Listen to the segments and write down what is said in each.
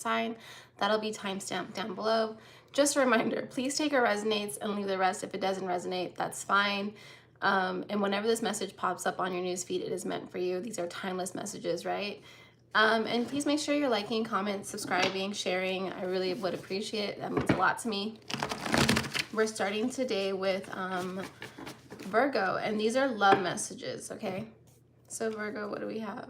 sign. That'll be timestamped down below. Just a reminder, please take what resonates and leave the rest. If it doesn't resonate, that's fine. And whenever this message pops up on your newsfeed, it is meant for you. These are timeless messages, right? And please make sure you're liking, commenting, subscribing, sharing. I really would appreciate it. That means a lot to me. We're starting today with Virgo, and these are love messages, okay? So Virgo, what do we have?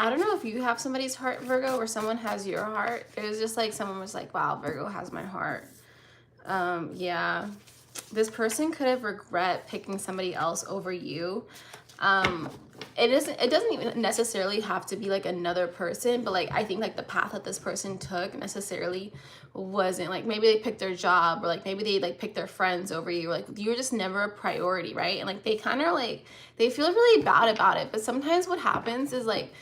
I don't know if you have somebody's heart, Virgo, or someone has your heart. It was just like someone was like, wow, Virgo has my heart. Yeah, this person could have regret picking somebody else over you. It doesn't even necessarily have to be like another person, but like I think like the path that this person took necessarily wasn't like, maybe they picked their job, or like maybe they like picked their friends over you, like you were just never a priority, right? And like they kind of like, they feel really bad about it. But sometimes what happens is like,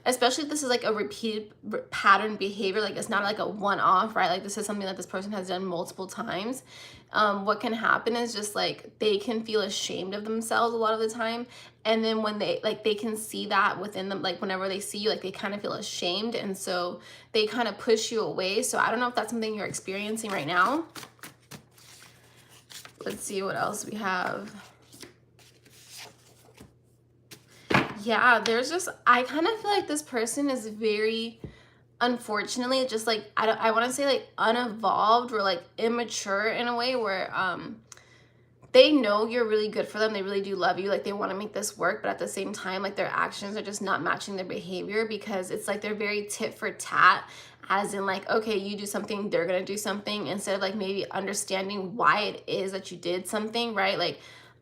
especially if this is like a repeated pattern behavior, like it's not like a one-off, right? Like this is something that this person has done multiple times. What can happen is just like they can feel ashamed of themselves a lot of the time, and then when they like, they can see that within them, like whenever they see you, like they kind of feel ashamed, and so they kind of push you away. So I don't know if that's something you're experiencing right now. Let's see what else we have. Yeah, there's just, I kind of feel like this person is very, unfortunately, just like, I want to say like unevolved or like immature in a way where they know you're really good for them. They really do love you. Like they want to make this work, but at the same time, like their actions are just not matching their behavior, because it's like they're very tit for tat, as in like, okay, you do something, they're going to do something, instead of like maybe understanding why it is that you did something, right? Like,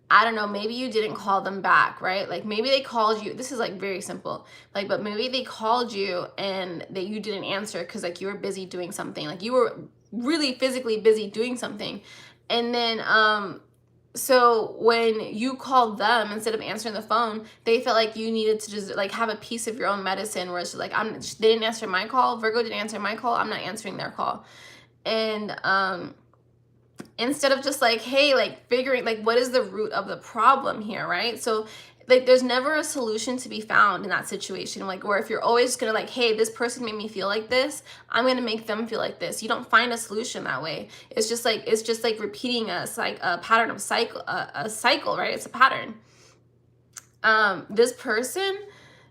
I don't know, maybe you didn't call them back, right? Like maybe they called you, this is like very simple, like, but maybe they called you and that you didn't answer because like you were busy doing something, like you were really physically busy doing something. And then, so when you called them, instead of answering the phone, they felt like you needed to just like have a piece of your own medicine, where it's just like, they didn't answer my call, Virgo didn't answer my call, I'm not answering their call. And, instead of just like, hey, like figuring like what is the root of the problem here, right? So like there's never a solution to be found in that situation, like, or if you're always gonna like, hey, this person made me feel like this, I'm gonna make them feel like this, you don't find a solution that way. It's just like repeating a pattern of a cycle, right? It's a pattern. This person,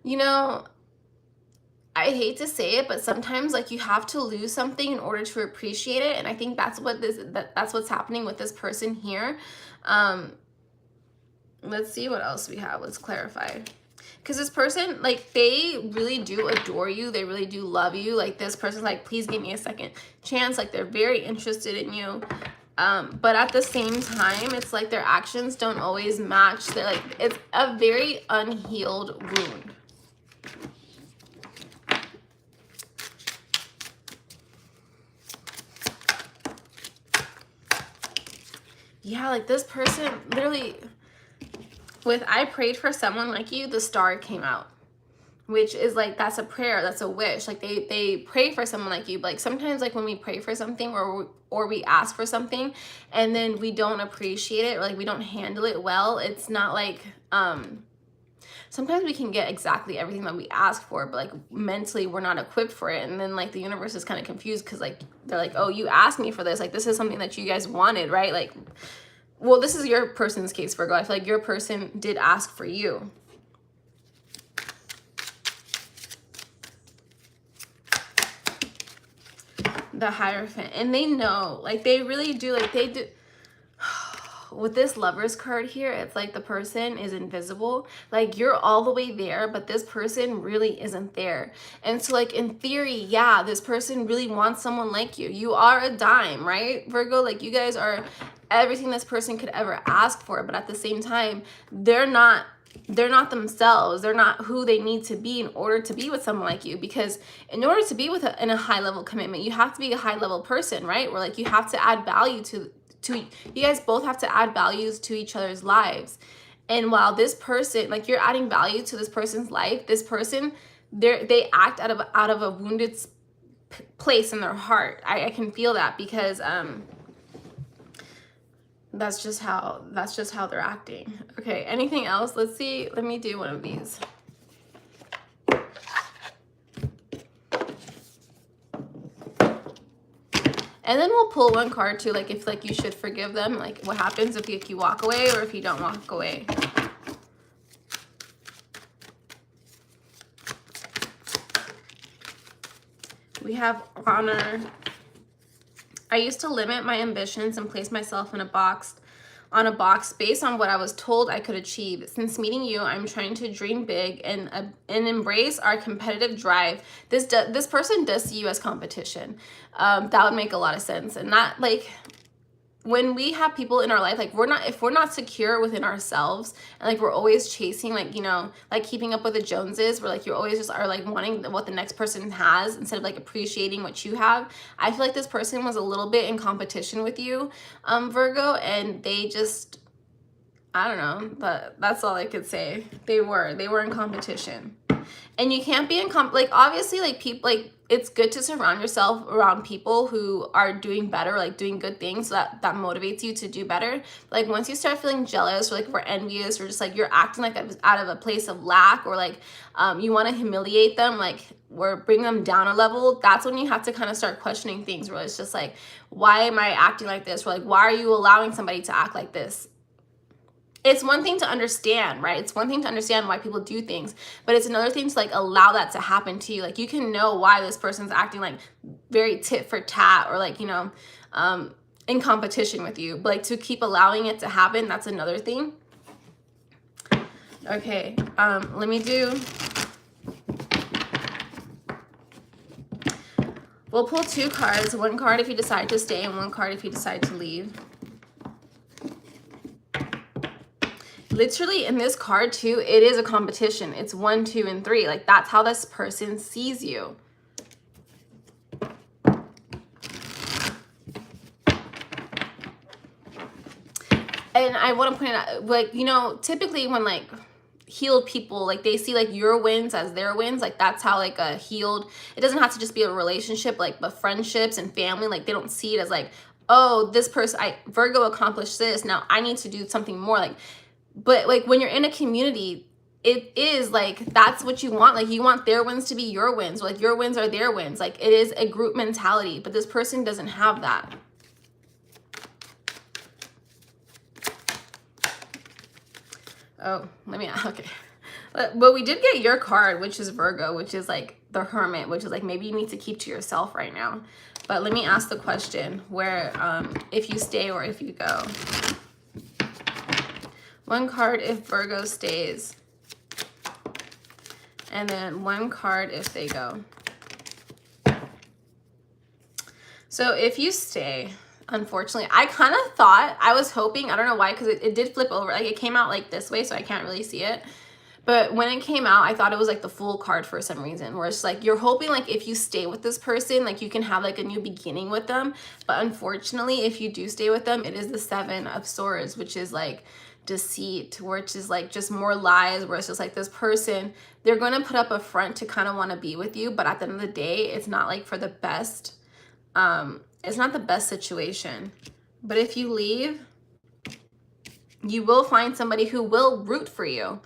you know, I hate to say it, but sometimes like you have to lose something in order to appreciate it. And I think that's what that's what's happening with this person here. Let's see what else we have. Let's clarify. Because this person, like, they really do adore you. They really do love you. Like, this person's like, please give me a second chance. Like, they're very interested in you. But at the same time, it's like their actions don't always match. They're like, it's a very unhealed wound. Yeah, like this person literally, with I prayed for someone like you, the star came out, which is like, that's a prayer, that's a wish. Like they pray for someone like you. But like sometimes like when we pray for something, or we ask for something and then we don't appreciate it, or like we don't handle it well, it's not like, sometimes we can get exactly everything that we ask for, but like mentally we're not equipped for it. And then like the universe is kind of confused, because like they're like, oh, you asked me for this, like this is something that you guys wanted, right? Like, well, this is your person's case, Virgo. I feel like your person did ask for you. The Hierophant. And they know, like they really do, like they do. With this Lovers card here, it's like the person is invisible. Like you're all the way there, but this person really isn't there. And so like in theory, yeah, this person really wants someone like you. You are a dime, right, Virgo? Like you guys are everything this person could ever ask for. But at the same time, they're not themselves. They're not who they need to be in order to be with someone like you. Because in order to be with in a high level commitment, you have to be a high level person, right? Where like you have to add value to you guys both have to add values to each other's lives. And while this person, like you're adding value to this person's life, this person, they act out of a wounded place in their heart. I can feel that, because That's just how they're acting. Okay, anything else? Let's see. Let me do one of these. And then we'll pull one card too, like if like you should forgive them, like what happens if you walk away or if you don't walk away. We have honor. I used to limit my ambitions and place myself in a box based on what I was told I could achieve. Since meeting you, I'm trying to dream big and embrace our competitive drive. This person does see you as competition. That would make a lot of sense. And not like when we have people in our life, like if we're not secure within ourselves and like we're always chasing, like, you know, like keeping up with the Joneses, where like you always just are like wanting what the next person has instead of like appreciating what you have. I feel like this person was a little bit in competition with you, Virgo, and they just, I don't know, but that's all I could say. They were in competition. And you can't be in like obviously like people, like it's good to surround yourself around people who are doing better, like doing good things, so that motivates you to do better. Like once you start feeling jealous or like we're envious or just like you're acting like out of a place of lack, or like you want to humiliate them, like or bring them down a level, that's when you have to kind of start questioning things, where it's just like, why am I acting like this? Or like, why are you allowing somebody to act like this? It's one thing to understand, right? It's one thing to understand why people do things, but it's another thing to like allow that to happen to you. Like you can know why this person's acting like very tit for tat, or like, you know, in competition with you, but like to keep allowing it to happen, that's another thing. Okay, let me do, we'll pull two cards, one card if you decide to stay and one card if you decide to leave. Literally in this card too, it is a competition. It's 1, 2, and 3. Like that's how this person sees you. And I want to point out, like, you know, typically when like healed people, like they see like your wins as their wins, like that's how like a healed, it doesn't have to just be a relationship, like, but friendships and family, like they don't see it as like, oh, this person, Virgo accomplished this, now I need to do something more. Like, but like when you're in a community, it is like, that's what you want. Like you want their wins to be your wins, or like your wins are their wins. Like it is a group mentality, but this person doesn't have that. Oh, okay. But we did get your card, which is Virgo, which is like the Hermit, which is like maybe you need to keep to yourself right now. But let me ask the question, where if you stay or if you go. One card if Virgo stays. And then one card if they go. So if you stay, unfortunately, I kind of thought, I was hoping, I don't know why, because it did flip over. Like it came out like this way, so I can't really see it. But when it came out, I thought it was like the Fool card for some reason, where it's like you're hoping like if you stay with this person, like you can have like a new beginning with them. But unfortunately, if you do stay with them, it is the 7 of Swords, which is like deceit, which is like just more lies, where it's just like this person, they're going to put up a front to kind of want to be with you, but at the end of the day, it's not like for the best. It's not the best situation. But if you leave, you will find somebody who will root for you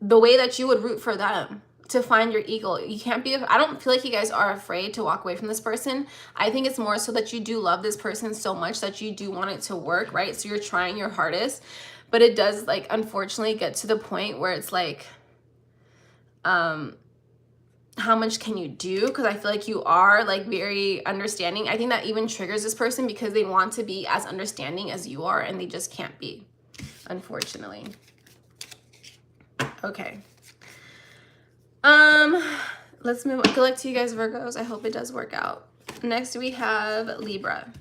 the way that you would root for them, to find your eagle. You can't be, I don't feel like you guys are afraid to walk away from this person. I think it's more so that you do love this person so much that you do want it to work, right? So you're trying your hardest, but it does like unfortunately get to the point where it's like, how much can you do? Because I feel like you are like very understanding. I think that even triggers this person because they want to be as understanding as you are, and they just can't be, unfortunately. Okay. Let's move on. Good luck to you guys, Virgos. I hope it does work out. Next we have Libra.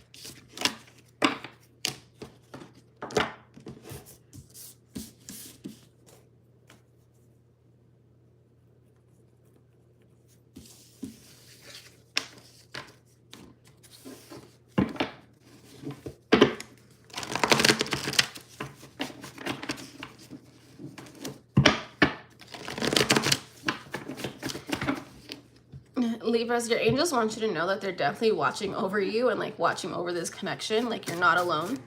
Libras, your angels want you to know that they're definitely watching over you and like watching over this connection. Like you're not alone.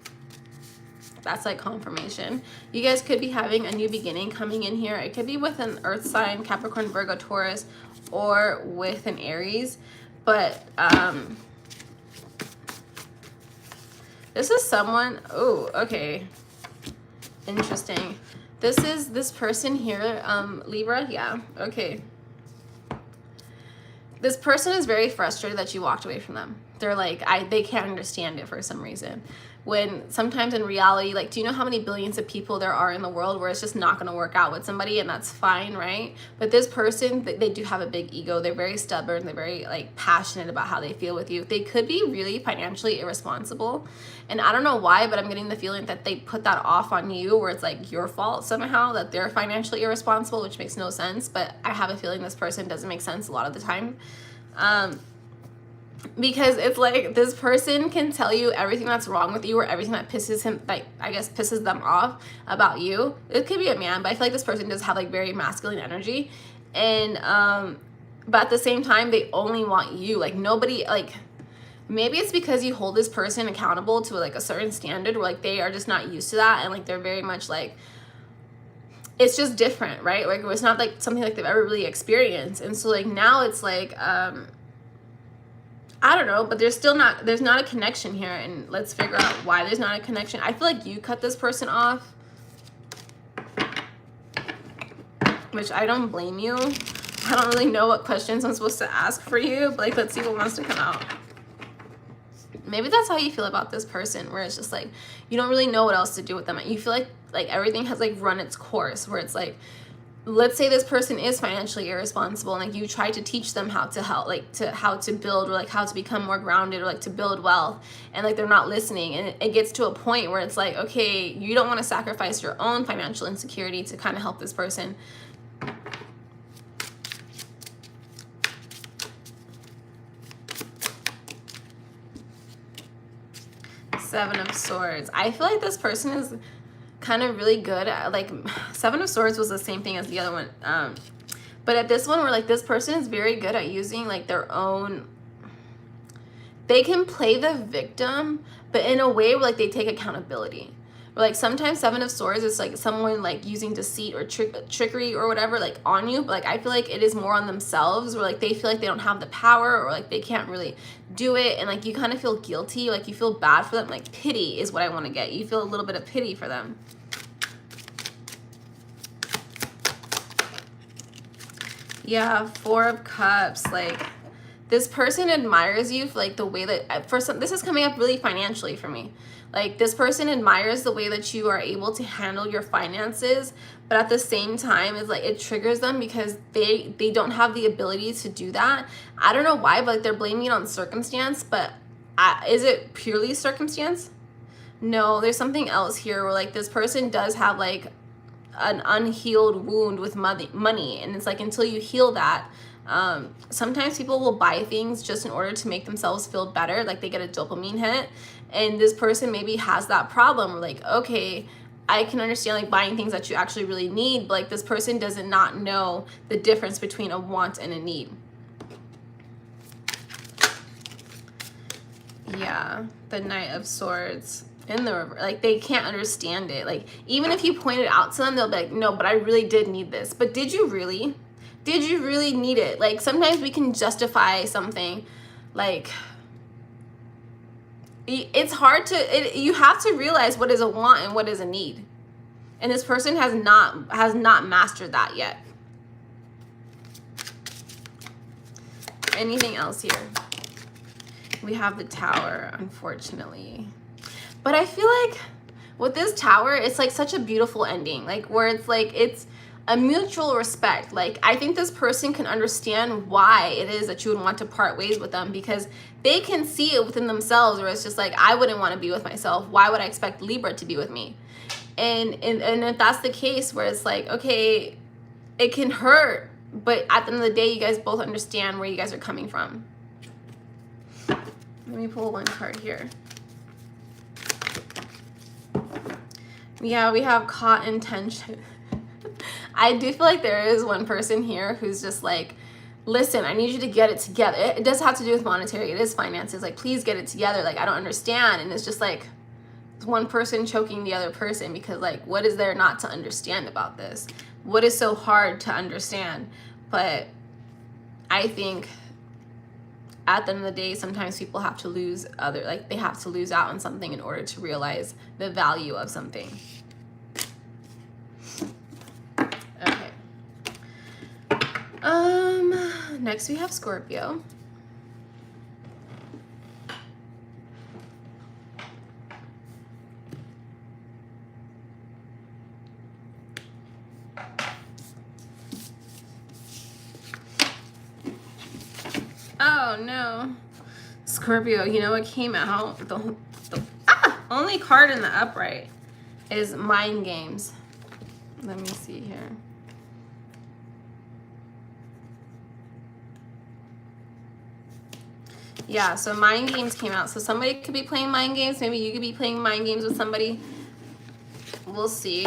That's like confirmation. You guys could be having a new beginning coming in here. It could be with an earth sign, Capricorn, Virgo, Taurus, or with an Aries. But this is someone, oh, okay. Interesting. This is this person here, Libra, yeah, okay. This person is very frustrated that you walked away from them. They're like, they can't understand it for some reason. When sometimes in reality, like, do you know how many billions of people there are in the world where it's just not going to work out with somebody, and that's fine, right? But this person, they do have a big ego. They're very stubborn. They're very like passionate about how they feel with you. They could be really financially irresponsible. And I don't know why, but I'm getting the feeling that they put that off on you, where it's like your fault somehow that they're financially irresponsible, which makes no sense. But I have a feeling this person doesn't make sense a lot of the time. Because it's like this person can tell you everything that's wrong with you, or everything that pisses him, like, I guess pisses them off about you. It could be a man, but I feel like this person does have like very masculine energy. And but at the same time, they only want you. Like, nobody, like, maybe it's because you hold this person accountable to like a certain standard where like they are just not used to that, and like they're very much like, it's just different, right? Like, it's not like something like they've ever really experienced. And so like now it's like I don't know, but there's not a connection here, and let's figure out why there's not a connection. I feel like you cut this person off, which I don't blame you. I don't really know what questions I'm supposed to ask for you, but like, let's see what wants to come out. Maybe that's how you feel about this person, where it's just like you don't really know what else to do with them. You feel like everything has like run its course, where it's like, let's say this person is financially irresponsible, and like you try to teach them how to help, like how to build, or like how to become more grounded, or like to build wealth, and like they're not listening. And it gets to a point where it's like, okay, you don't want to sacrifice your own financial insecurity to kind of help this person. Seven of Swords. I feel like this person is kind of really good at, like, Seven of Swords was the same thing as the other one, but at this one, where like this person is very good at using like their own, they can play the victim, but in a way where like they take accountability. Where, like, sometimes Seven of Swords is like someone like using deceit or trickery or whatever like on you, but like I feel like it is more on themselves, where like they feel like they don't have the power, or like they can't really do it, and like you kind of feel guilty, like you feel bad for them. Like, pity is what I want to get. You feel a little bit of pity for them. Yeah, Four of Cups. Like, this person admires you for like the way that, for some, this is coming up really financially for me. Like, this person admires the way that you are able to handle your finances, but at the same time, it's like it triggers them because they don't have the ability to do that. I don't know why, but like they're blaming it on circumstance. But is it purely circumstance? No, there's something else here, where like this person does have like an unhealed wound with money, and it's like, until you heal that, sometimes people will buy things just in order to make themselves feel better, like they get a dopamine hit. And this person maybe has that problem, where like, okay, I can understand like buying things that you actually really need, but like this person does not know the difference between a want and a need. Yeah, the Knight of Swords in the river, like they can't understand it. Like, even if you point it out to them, they'll be like, no, but I really did need this. But did you really need it? Like, sometimes we can justify something. Like, it's hard to, you have to realize what is a want and what is a need, and this person has not mastered that yet. Anything else here? We have the Tower, unfortunately. But I feel like with this Tower, it's like such a beautiful ending, like where it's like, it's a mutual respect. Like, I think this person can understand why it is that you would want to part ways with them, because they can see it within themselves, where it's just like, I wouldn't want to be with myself. Why would I expect Libra to be with me? And if that's the case, where it's like, okay, it can hurt, but at the end of the day, you guys both understand where you guys are coming from. Let me pull one card here. Yeah, we have caught in tension. I do feel like there is one person here who's just like, listen, I need you to get it together. It does have to do with monetary. It is finances. Like, please get it together. Like, I don't understand. And it's just like, one person choking the other person, because like, what is there not to understand about this? What is so hard to understand? But I think at the end of the day, sometimes people have to lose they have to lose out on something in order to realize the value of something. Okay. Next we have Scorpio. Oh no. Scorpio, you know what came out? The only card in the upright is mind games. Let me see here. Yeah, so mind games came out. So somebody could be playing mind games. Maybe you could be playing mind games with somebody. We'll see.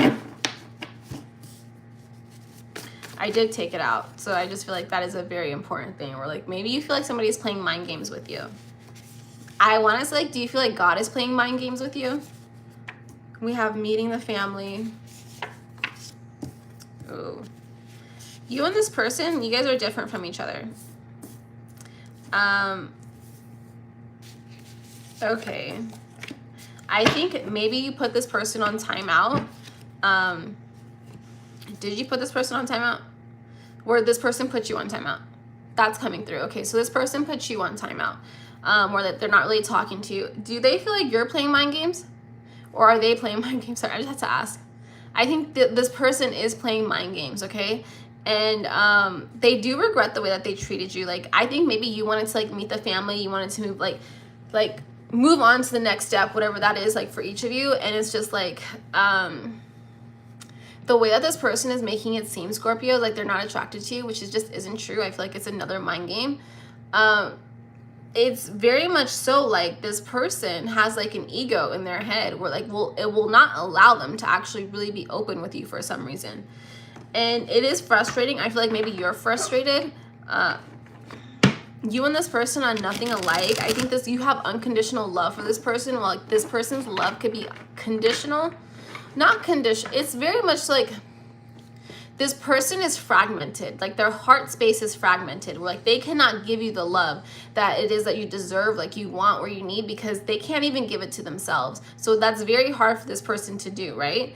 I did take it out. So I just feel like that is a very important thing. Or like maybe you feel like somebody's playing mind games with you. I want to say, like, do you feel like God is playing mind games with you? We have meeting the family. Ooh. You and this person, you guys are different from each other. Okay. I think maybe you put this person on timeout. Did you put this person on timeout? Or this person put you on timeout? That's coming through. Okay, so this person put you on timeout. Or that they're not really talking to you. Do they feel like you're playing mind games? Or are they playing mind games? Sorry, I just had to ask. I think this person is playing mind games, okay? And they do regret the way that they treated you. Like, I think maybe you wanted to like meet the family. You wanted to move like move on to the next step, whatever that is, like for each of you. And it's just like the way that this person is making it seem, Scorpio, like they're not attracted to you, which is just isn't true. I feel like it's another mind game. It's very much so like this person has like an ego in their head where like it will not allow them to actually really be open with you for some reason. And it is frustrating. I feel like maybe you're frustrated. You and this person are nothing alike. I think you have unconditional love for this person. Well, like this person's love could be conditional. Not conditional. It's very much like this person is fragmented. Like their heart space is fragmented. Like they cannot give you the love that it is that you deserve, like you want or you need, because they can't even give it to themselves. So that's very hard for this person to do, right?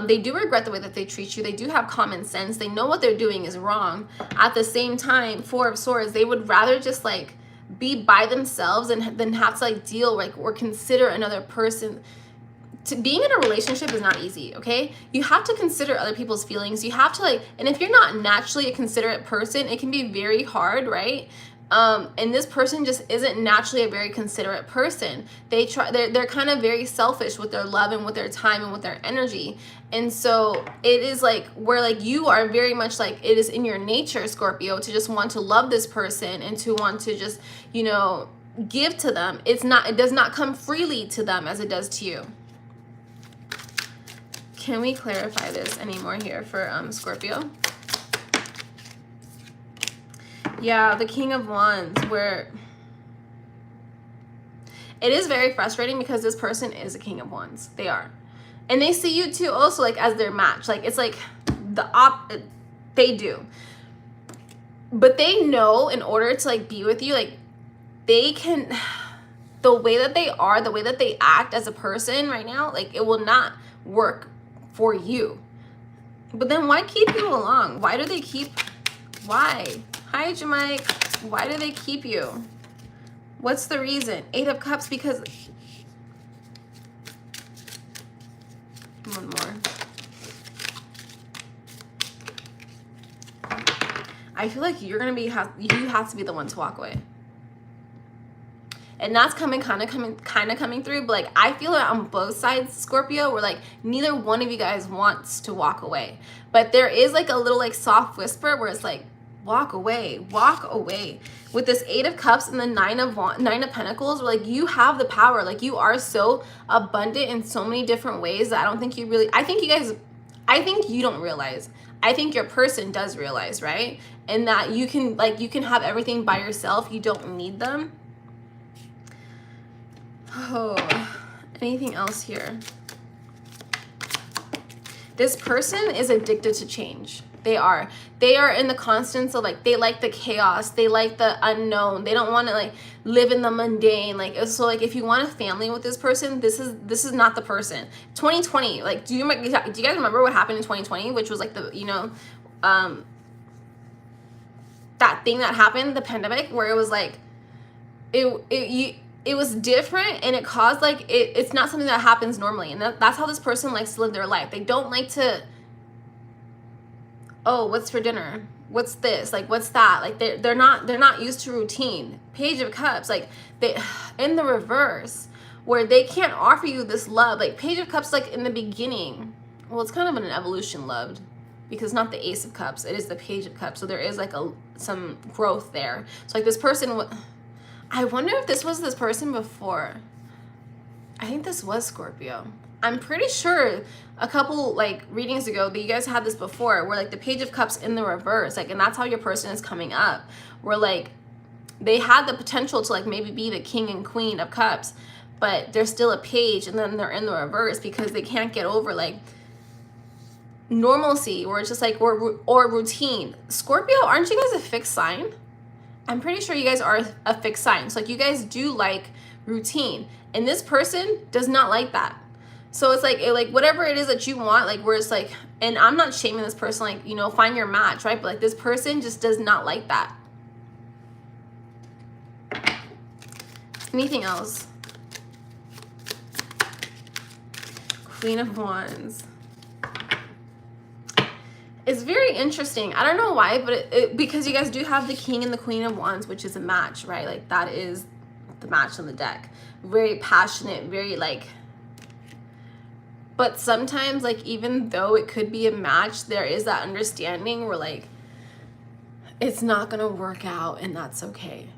They do regret the way that they treat you. They do have common sense. They know what they're doing is wrong. At the same time, Four of Swords, they would rather just like be by themselves and then have to like deal like or consider another person. Being in a relationship is not easy, okay? You have to consider other people's feelings. You have to like, and if you're not naturally a considerate person, it can be very hard, right? And this person just isn't naturally a very considerate person. They're kind of very selfish with their love and with their time and with their energy. And so it is like where like you are very much like it is in your nature, Scorpio, to just want to love this person and to want to just, you know, give to them. It does not come freely to them as it does to you. Can we clarify this anymore here for Scorpio? Yeah, the King of Wands, where it is very frustrating because this person is a King of Wands. They are. And they see you too also like as their match. Like it's like they do. But they know in order to like be with you, like they can, the way that they are, the way that they act as a person right now, like it will not work for you. But then why keep you along? Why do they keep, why? Hi, Jamike. Why do they keep you? What's the reason? Eight of Cups, because, one more. I feel like you're gonna be, you have to be the one to walk away. And that's kind of coming through, but like I feel it on both sides, Scorpio, where like neither one of you guys wants to walk away. But there is like a little like soft whisper where it's like, walk away, walk away. With this Eight of Cups and the Nine of Pentacles, where like you have the power, like you are so abundant in so many different ways that I don't think you really, I think you don't realize. I think your person does realize, right? And that you can have everything by yourself. You don't need them. Oh, Anything else here? This person is addicted to change. They are in the constants of like, they like the chaos, they like the unknown, they don't want to like live in the mundane. Like, so like if you want a family with this person, this is not the person. 2020, like do you guys remember what happened in 2020, which was like the, you know, that thing that happened, the pandemic, where it was like it was different, and it caused like it's not something that happens normally, and that's how this person likes to live their life. They don't like to, oh, what's for dinner, what's this, like what's that, like they're not used to routine. Page of Cups, like they in the reverse, where they can't offer you this love. Like Page of Cups, like in the beginning, well, it's kind of an evolution loved, because it's not the Ace of Cups, it is the Page of Cups, so there is like some growth there. So like this person, I wonder if this was this person before. I think this was Scorpio. I'm pretty sure a couple like readings ago that you guys had this before, where like the Page of Cups in the reverse, like, and that's how your person is coming up, where like they had the potential to like maybe be the King and Queen of Cups, but they're still a page, and then they're in the reverse because they can't get over like normalcy, or it's just like, or routine. Scorpio, aren't you guys a fixed sign? I'm pretty sure you guys are a fixed sign. So like you guys do like routine, and this person does not like that. So it's like, whatever it is that you want, like where it's like, and I'm not shaming this person, like, you know, find your match, right? But like this person just does not like that. Anything else? Queen of Wands. It's very interesting. I don't know why, but because you guys do have the King and the Queen of Wands, which is a match, right? Like that is the match on the deck. Very passionate, very like, but sometimes like even though it could be a match, there is that understanding where like it's not gonna work out, and that's okay.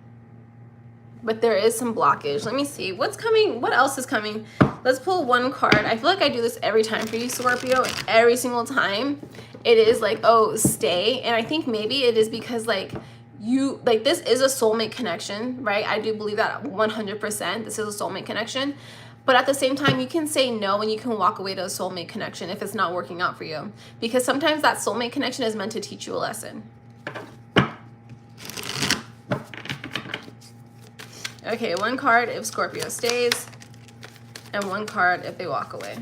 But there is some blockage. Let me see what's coming. What else is coming? Let's pull one card. I feel like I do this every time for you, Scorpio. Every single time it is like, oh, stay. And I think maybe it is because like you, like this is a soulmate connection, right? I do believe that 100%. This is a soulmate connection. But at the same time, you can say no, and you can walk away to a soulmate connection if it's not working out for you. Because sometimes that soulmate connection is meant to teach you a lesson. Okay, one card if Scorpio stays, and one card if they walk away.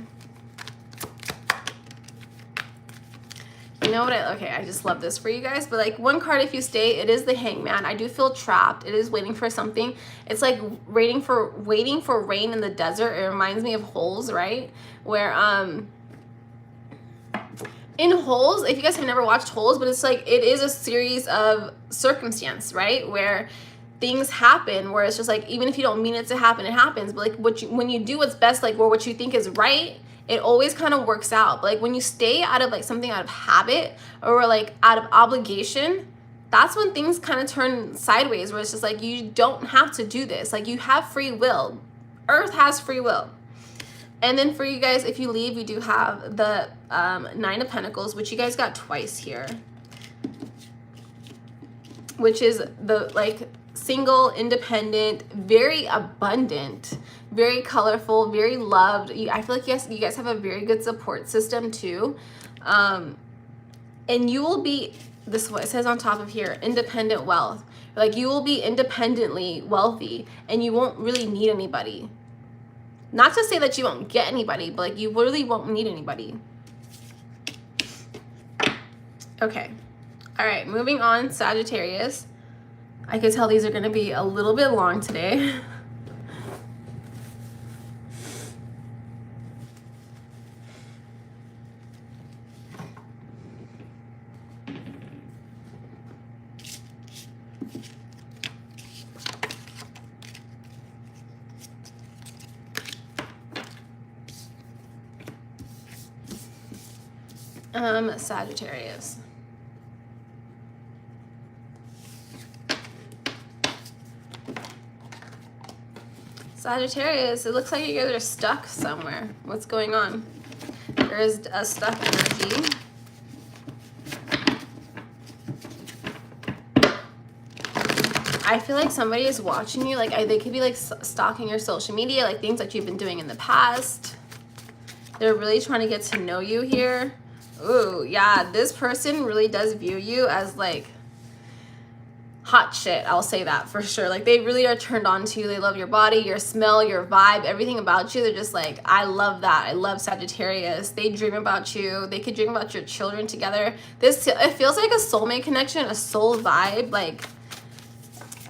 You know what? Okay, I just love this for you guys. But like one card if you stay, it is the Hangman. I do feel trapped. It is waiting for something. It's like waiting for rain in the desert. It reminds me of Holes, right? Where in Holes, if you guys have never watched Holes, but it's like it is a series of circumstance, right? Where things happen, where it's just like, even if you don't mean it to happen, it happens. But like when you do what's best, like what you think is right, it always kind of works out. But like when you stay out of like something out of habit, or like out of obligation, that's when things kind of turn sideways, where it's just like, you don't have to do this. Like you have free will. Earth has free will. And then for you guys, if you leave, you do have the Nine of Pentacles, which you guys got twice here, which is the like single, independent, very abundant, very colorful, very loved. I feel like you guys have a very good support system too. And you will be, this is what it says on top of here, independent wealth. Like you will be independently wealthy, and you won't really need anybody. Not to say that you won't get anybody, but like you really won't need anybody. Okay. All right, moving on, Sagittarius. I could tell these are going to be a little bit long today. Sagittarius. Sagittarius, it looks like you guys are stuck somewhere. What's going on? There is a stuck energy. I feel like somebody is watching you. Like they could be like stalking your social media, like things that you've been doing in the past. They're really trying to get to know you here. Ooh, yeah, this person really does view you as like hot shit. I'll say that for sure. Like they really are turned on to you. They love your body, your smell, your vibe, everything about you. They're just like, I love that. I love Sagittarius. They dream about you. They could dream about your children together. It feels like a soulmate connection, a soul vibe. Like,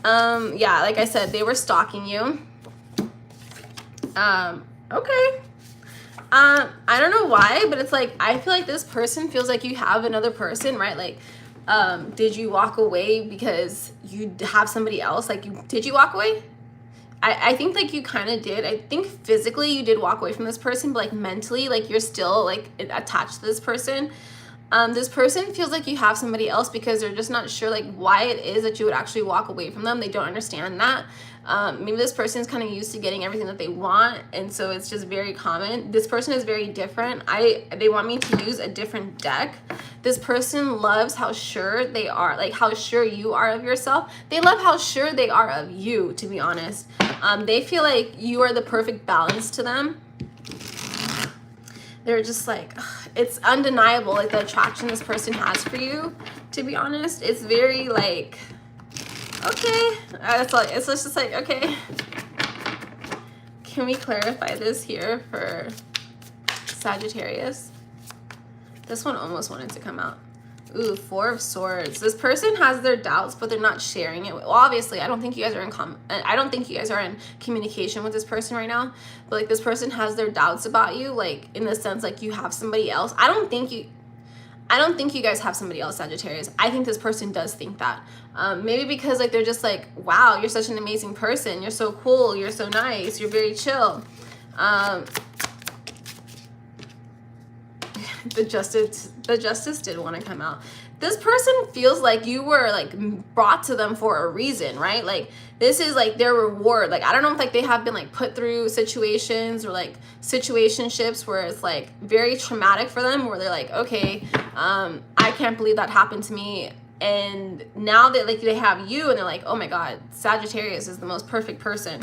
yeah, like I said, they were stalking you. Okay. I don't know why, but it's like, I feel like this person feels like you have another person, right? Like, did you walk away because you have somebody else? Like, did you walk away? I think like you kind of did. I think physically you did walk away from this person, but like mentally, like you're still like attached to this person. This person feels like you have somebody else because they're just not sure like why it is that you would actually walk away from them. They don't understand that. Maybe this person is kind of used to getting everything that they want, and so it's just very common. This person is very different. They want me to use a different deck. This person loves how sure they are, like how sure you are of yourself. They love how sure they are of you, to be honest. They feel like you are the perfect balance to them. They're just like, it's undeniable, like the attraction this person has for you, to be honest. It's very like, okay, it's just like, okay. Can we clarify this here for Sagittarius? This one almost wanted to come out. Ooh, Four of Swords. This person has their doubts, but they're not sharing it. Well, obviously, I don't think you guys are in communication with this person right now. But like this person has their doubts about you, like in the sense like you have somebody else. I don't think you guys have somebody else, Sagittarius. I think this person does think that. Maybe because like they're just like, wow, you're such an amazing person. You're so cool. You're so nice. You're very chill. The justice did want to come out. This person feels like you were like brought to them for a reason, right? Like this is like their reward. Like I don't know if like they have been like put through situations or like situationships where it's like very traumatic for them, where they're like, okay, I can't believe that happened to me. And now that like they have you and they're like, oh my God, Sagittarius is the most perfect person.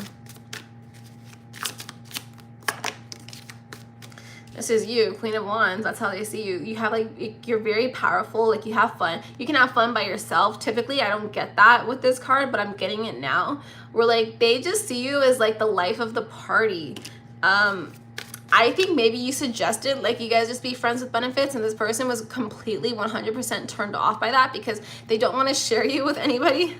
This is you, Queen of Wands. That's how they see you. You have like, you're very powerful. Like you have fun. You can have fun by yourself. Typically, I don't get that with this card, but I'm getting it now. Where like, they just see you as like the life of the party. I think maybe you suggested like you guys just be friends with benefits, and this person was completely 100% turned off by that because they don't want to share you with anybody.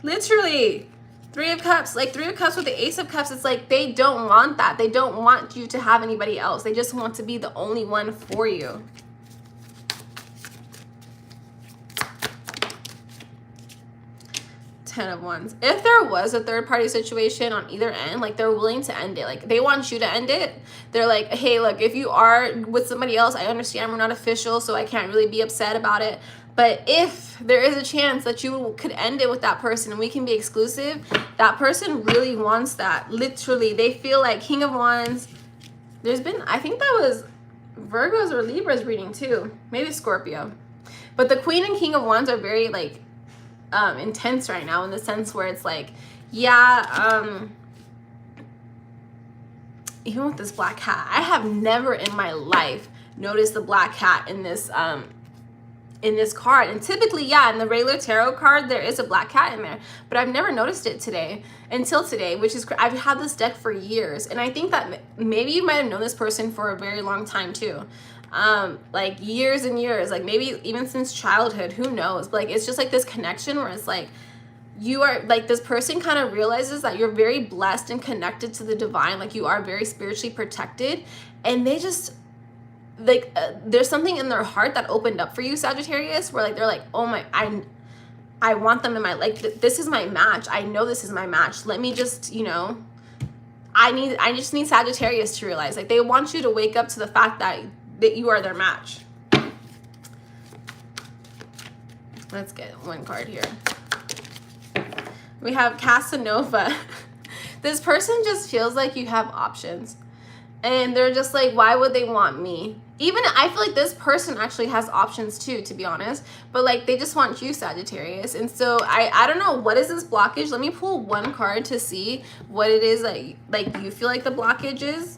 Literally. Three of Cups, like Three of Cups with the Ace of Cups, it's like they don't want that. They don't want you to have anybody else. They just want to be the only one for you. Ten of Wands. If there was a third party situation on either end, like they're willing to end it. Like they want you to end it. They're like, hey, look, if you are with somebody else, I understand we're not official, so I can't really be upset about it. But if there is a chance that you could end it with that person and we can be exclusive, that person really wants that. Literally, they feel like King of Wands. There's been, I think that was Virgo's or Libra's reading too. Maybe Scorpio. But the Queen and King of Wands are very like intense right now, in the sense where it's like, yeah, even with this black cat, I have never in my life noticed the black cat in this card. And typically, yeah, in the regular tarot card there is a black cat in there, but I've never noticed it until today, which is, I've had this deck for years, and I think that maybe you might have known this person for a very long time too, like years and years, like maybe even since childhood, who knows. But like it's just like this connection where it's like you are like, this person kind of realizes that you're very blessed and connected to the divine, like you are very spiritually protected, and they just like there's something in their heart that opened up for you, Sagittarius, where like they're like, oh my, I want them in my, like this is my match. I know this is my match. Let me just, you know, I just need Sagittarius to realize, like they want you to wake up to the fact that you are their match. Let's get one card here. We have Casanova. This person just feels like you have options. And they're just like, why would they want me? Even I feel like this person actually has options too, to be honest. But like they just want you, Sagittarius. And so I don't know, what is this blockage? Let me pull one card to see what it is that like you feel like the blockage is.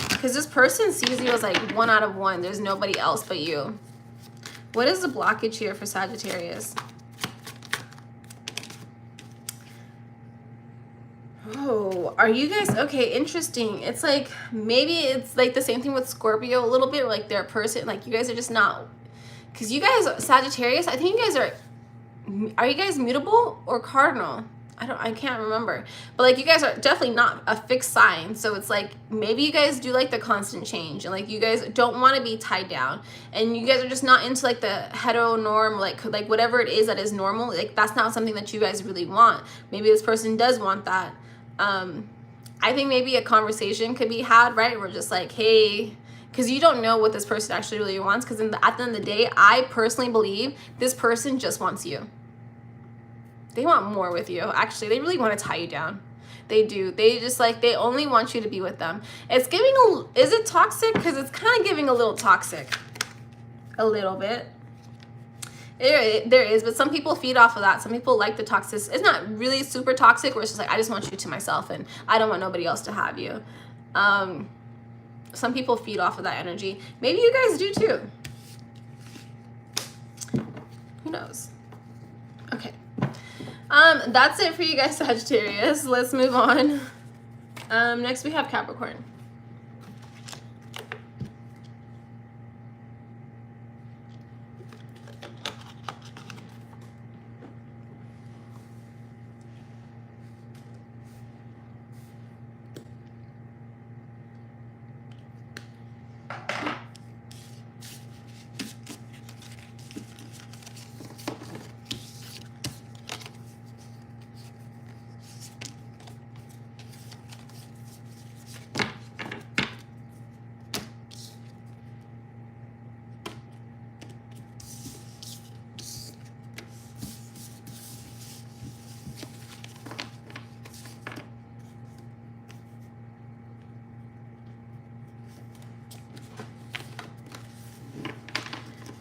Because this person sees you as like 1 out of 1. There's nobody else but you. What is the blockage here for Sagittarius? Oh, are you guys okay? Interesting. It's like maybe it's like the same thing with Scorpio a little bit, like their person, like you guys are just not, because you guys, Sagittarius, I think you guys are you guys mutable or cardinal? I can't remember, but like you guys are definitely not a fixed sign. So it's like maybe you guys do like the constant change, and like you guys don't want to be tied down, and you guys are just not into like the hetero norm, like whatever it is that is normal. Like that's not something that you guys really want. Maybe this person does want that. I think maybe a conversation could be had, right? We're just like, hey, because you don't know what this person actually really wants. Because at the end of the day, I personally believe this person just wants you. They want more with you. Actually, they really want to tie you down. They do. They just like, they only want you to be with them. It's giving is it toxic? Because it's kind of giving a little toxic. A little bit. There is, but some people feed off of that. Some people like the toxic. It's not really super toxic where it's just like, I just want you to myself and I don't want nobody else to have you. Some people feed off of that energy. Maybe you guys do too. Who knows? Okay. That's it for you guys, Sagittarius. Let's move on. Next we have Capricorn.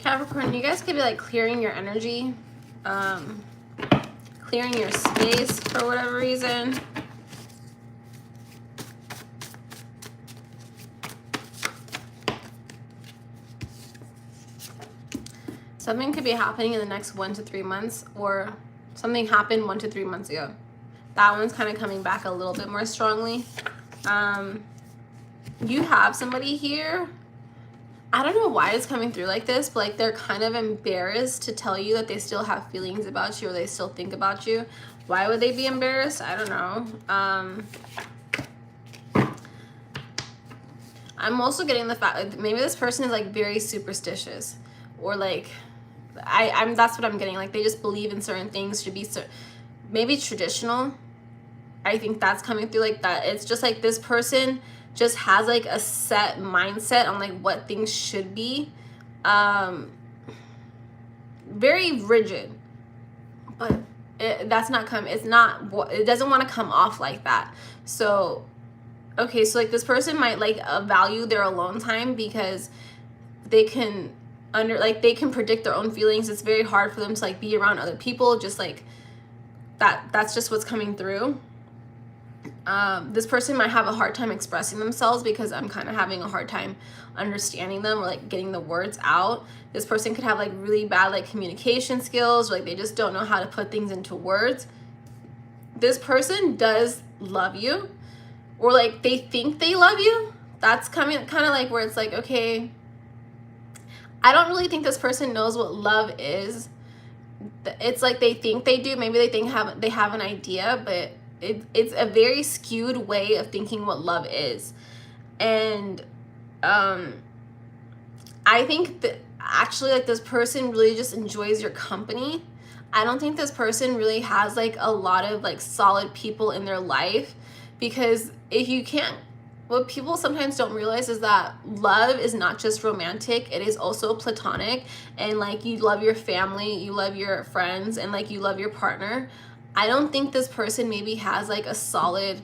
Capricorn, you guys could be like clearing your energy, clearing your space for whatever reason. Something could be happening in the next 1 to 3 months, or something happened 1 to 3 months ago. That one's kind of coming back a little bit more strongly. You have somebody here. I don't know why it's coming through like this, but like they're kind of embarrassed to tell you that they still have feelings about you or they still think about you. Why would they be embarrassed? I don't know. I'm also getting the fact like maybe this person is like very superstitious, or like I'm that's what I'm getting. Like they just believe in certain things should be maybe traditional. I think that's coming through like that. It's just like this person just has like a set mindset on like what things should be. Very rigid, but that's not it doesn't want to come off like that. So okay, so like this person might like value their alone time because they can they can predict their own feelings. It's very hard for them to like be around other people, just like that's just what's coming through. This person might have a hard time expressing themselves because I'm kind of having a hard time understanding them or like getting the words out. This person could have like really bad like communication skills, or like they just don't know how to put things into words. This person does love you, or like they think they love you. That's coming kind of like where it's like, okay, I don't really think this person knows what love is. It's like they think they do. Maybe they think they have an idea, but it's a very skewed way of thinking what love is. And I think that actually like this person really just enjoys your company. I don't think this person really has like a lot of like solid people in their life, because if you can't, what people sometimes don't realize is that love is not just romantic, it is also platonic. And like you love your family, you love your friends, and like you love your partner. I don't think this person maybe has like a solid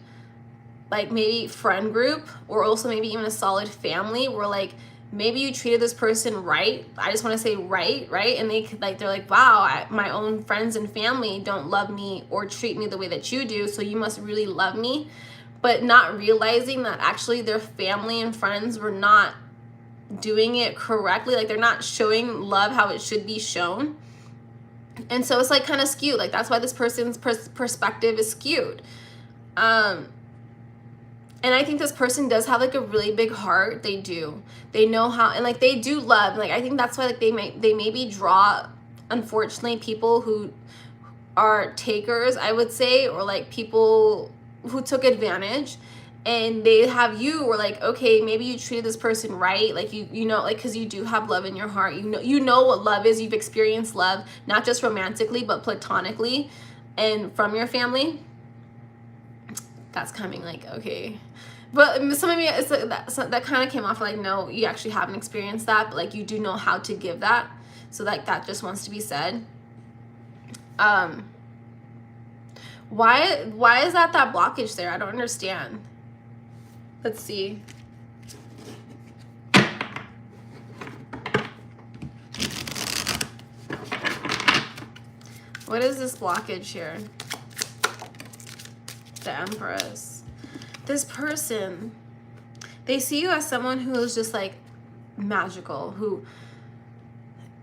like maybe friend group, or also maybe even a solid family, where like maybe you treated this person right. I just want to say right? And they're like, wow, my own friends and family don't love me or treat me the way that you do, so you must really love me. But not realizing that actually their family and friends were not doing it correctly. Like they're not showing love how it should be shown. And so it's like kind of skewed. Like that's why this person's perspective is skewed. And I think this person does have like a really big heart. They do. They know how, and like they do love. Like I think that's why like they maybe draw, unfortunately, people who are takers, I would say, or like people who took advantage, and they have you, or like, okay, maybe you treated this person right, like you know, like, because you do have love in your heart. You know what love is. You've experienced love, not just romantically but platonically and from your family. That's coming, like, okay. But some of you, it's like that kind of came off like, no, you actually haven't experienced that, but like you do know how to give that. So like that just wants to be said. Why is that blockage there? I don't understand. Let's see. What is this blockage here? The Empress. This person, they see you as someone who is just like magical, who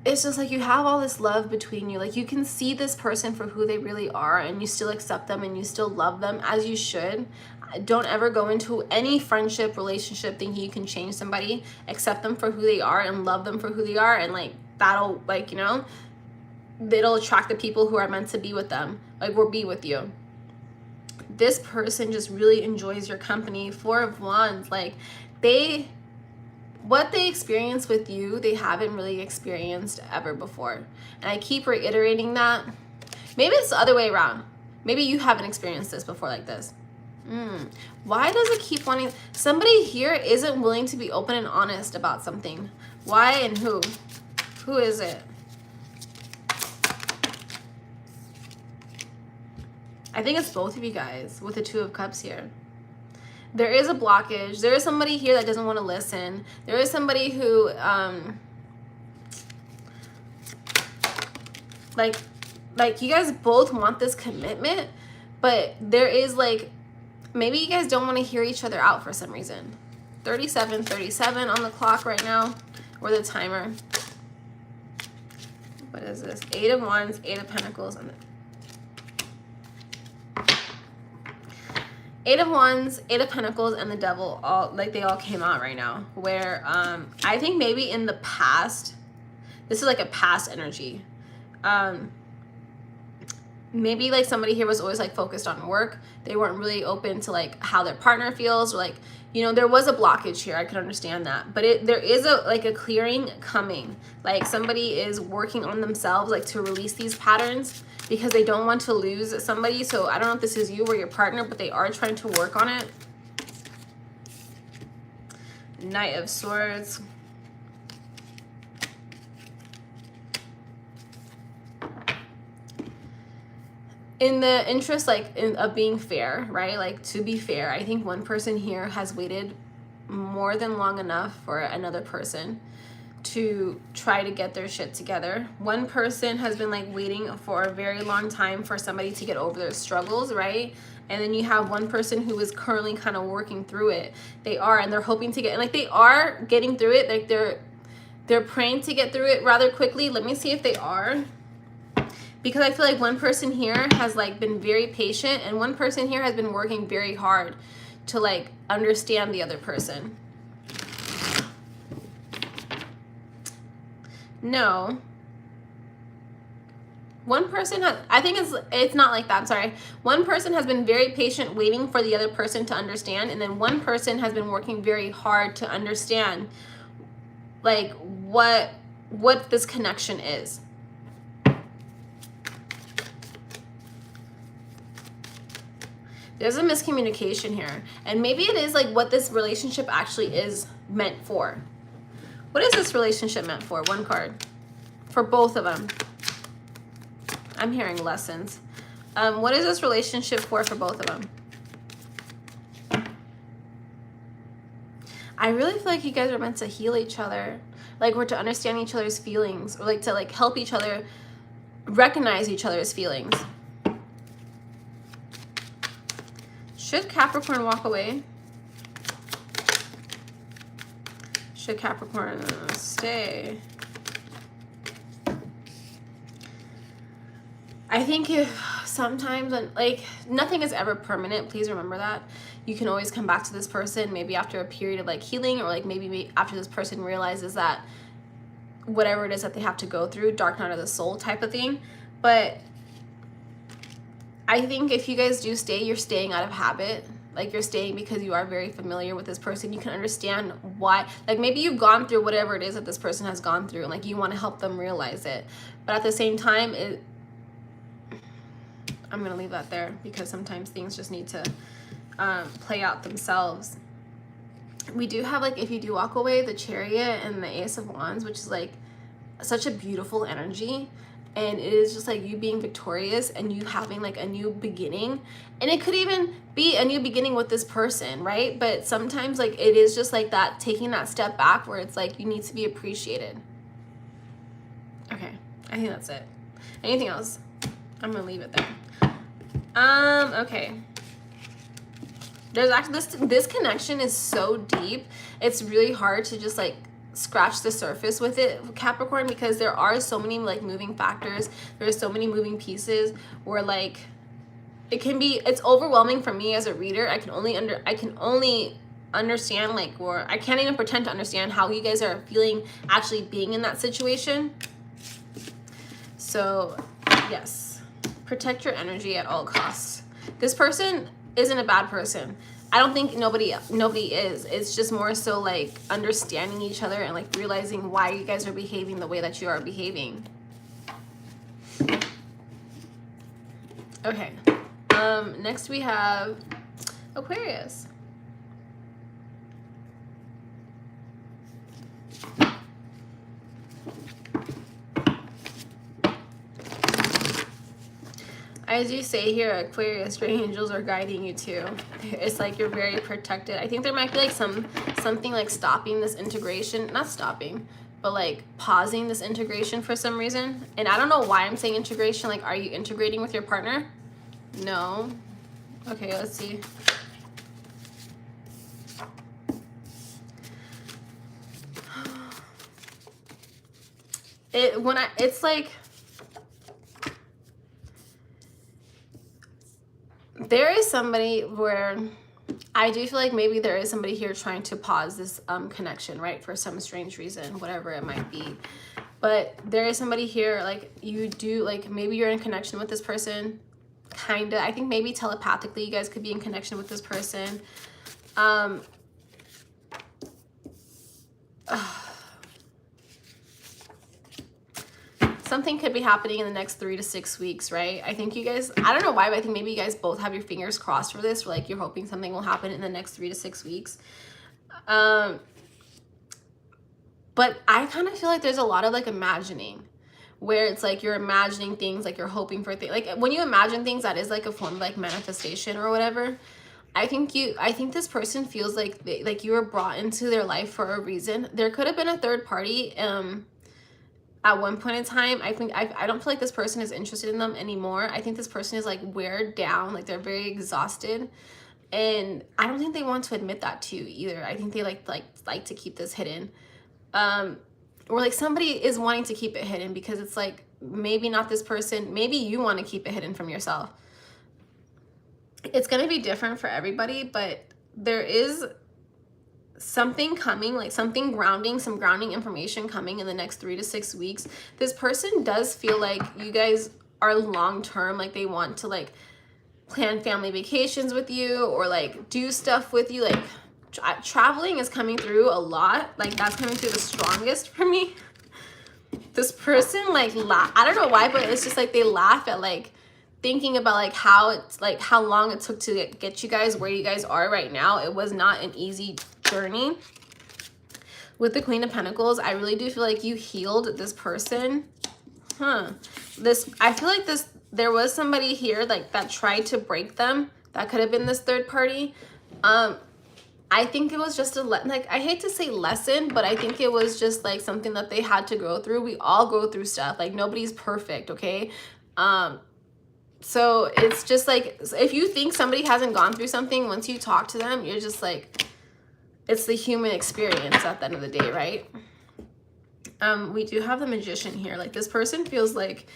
it's just like you have all this love between you. Like you can see this person for who they really are, and you still accept them and you still love them as you should. Don't ever go into any friendship, relationship thinking you can change somebody. Accept them for who they are and love them for who they are, and like that'll, like, you know, it'll attract the people who are meant to be with them, like, or be with you. This person just really enjoys your company. Four of Wands, like what they experience with you, they haven't really experienced ever before. And I keep reiterating that. Maybe it's the other way around. Maybe you haven't experienced this before like this. Why does it keep wanting? Somebody here isn't willing to be open and honest about something. Why and who? Who is it? I think it's both of you guys with the Two of Cups here. There is a blockage. There is somebody here that doesn't want to listen. There is somebody who, like you guys both want this commitment, but there is like, maybe you guys don't want to hear each other out for some reason. 37:37 on the clock right now, or the timer. What is this? 8 of Wands, 8 of Pentacles, and 8 of Wands, 8 of Pentacles, and the Devil, all like they all came out right now. Where I think maybe in the past, this is like a past energy. Maybe like somebody here was always like focused on work. They weren't really open to like how their partner feels, or like, you know, there was a blockage here. I can understand that, but there is a clearing coming. Like somebody is working on themselves, like to release these patterns, because they don't want to lose somebody. So I don't know if this is you or your partner, but they are trying to work on it. Knight of Swords. In the interest, like, of being fair, right? Like, to be fair, I think one person here has waited more than long enough for another person to try to get their shit together. One person has been like waiting for a very long time for somebody to get over their struggles, right? And then you have one person who is currently kind of working through it. They are, and they're hoping to get, and like they are getting through it. Like they're praying to get through it rather quickly. Let me see if they are. Because I feel like one person here has like been very patient, and one person here has been working very hard to like understand the other person. No. One person has, I think it's not like that, I'm sorry. One person has been very patient waiting for the other person to understand, and then one person has been working very hard to understand like what this connection is. There's a miscommunication here, and maybe it is like what this relationship actually is meant for. What is this relationship meant for? One card. For both of them. I'm hearing lessons. What is this relationship for both of them? I really feel like you guys are meant to heal each other, like, or to understand each other's feelings, or like to like help each other recognize each other's feelings. Should Capricorn walk away? Should Capricorn stay? I think if sometimes when, like, nothing is ever permanent, please remember that. You can always come back to this person, maybe after a period of like healing, or like maybe after this person realizes that whatever it is that they have to go through, dark night of the soul type of thing. But I think if you guys do stay, you're staying out of habit. Like, you're staying because you are very familiar with this person. You can understand why, like, maybe you've gone through whatever it is that this person has gone through, and like you want to help them realize it. But at the same time, I'm gonna leave that there, because sometimes things just need to play out themselves. We do have, like, if you do walk away, the Chariot and the Ace of Wands, which is like such a beautiful energy, and it is just like you being victorious and you having like a new beginning. And it could even be a new beginning with this person, right? But sometimes, like, it is just like that, taking that step back where it's like you need to be appreciated. Okay, I think that's it. Anything else? I'm gonna leave it there. Okay. There's actually this connection is so deep. It's really hard to just like scratch the surface with it, Capricorn, because there are so many like moving factors. There's so many moving pieces where like it's overwhelming for me as a reader. I can only understand, like, or I can't even pretend to understand how you guys are feeling actually being in that situation. So yes, protect your energy at all costs. This person isn't a bad person. I don't think nobody is. It's just more so like understanding each other and like realizing why you guys are behaving the way that you are behaving. Okay. Next we have Aquarius. As you say here, Aquarius, your angels are guiding you too. It's like you're very protected. I think there might be like something like stopping this integration. Not stopping, but like pausing this integration for some reason. And I don't know why I'm saying integration. Like, are you integrating with your partner? No. Okay, let's see. It's like, there is somebody where I do feel like maybe there is somebody here trying to pause this connection, right? For some strange reason, whatever it might be. But there is somebody here, like, you do, like, maybe you're in connection with this person, kind of. I think maybe telepathically you guys could be in connection with this person. Something could be happening in the next 3 to 6 weeks, right? I think you guys, I don't know why, but I think maybe you guys both have your fingers crossed for this, or like you're hoping something will happen in the next 3 to 6 weeks. But I kind of feel like there's a lot of like imagining, where it's like you're imagining things, like you're hoping for things. Like when you imagine things, that is like a form of like manifestation or whatever. I think this person feels like like you were brought into their life for a reason. There could have been a third party at one point in time. I don't feel like this person is interested in them anymore. I think this person is like weighed down, like they're very exhausted, and I don't think they want to admit that to you either. I think they like to keep this hidden, or like somebody is wanting to keep it hidden because it's like maybe not this person, maybe you want to keep it hidden from yourself. It's going to be different for everybody, but there is something coming, like some grounding information coming in the next 3 to 6 weeks. This person does feel like you guys are long-term, like they want to like plan family vacations with you, or like do stuff with you. Like traveling is coming through a lot. Like that's coming through the strongest for me. This person like I don't know why, but it's just like they laugh at like thinking about like how long it took to get you guys where you guys are right now. It was not an easy journey. With the Queen of Pentacles, I really do feel like you healed this person. I feel like there was somebody here like that tried to break them. That could have been this third party. I think it was just like, I hate to say lesson, but I think it was just like something that they had to go through. We all go through stuff. Like nobody's perfect, okay? So it's just like, if you think somebody hasn't gone through something, once you talk to them, you're just like, it's the human experience at the end of the day, right? We do have the Magician here. Like this person feels like,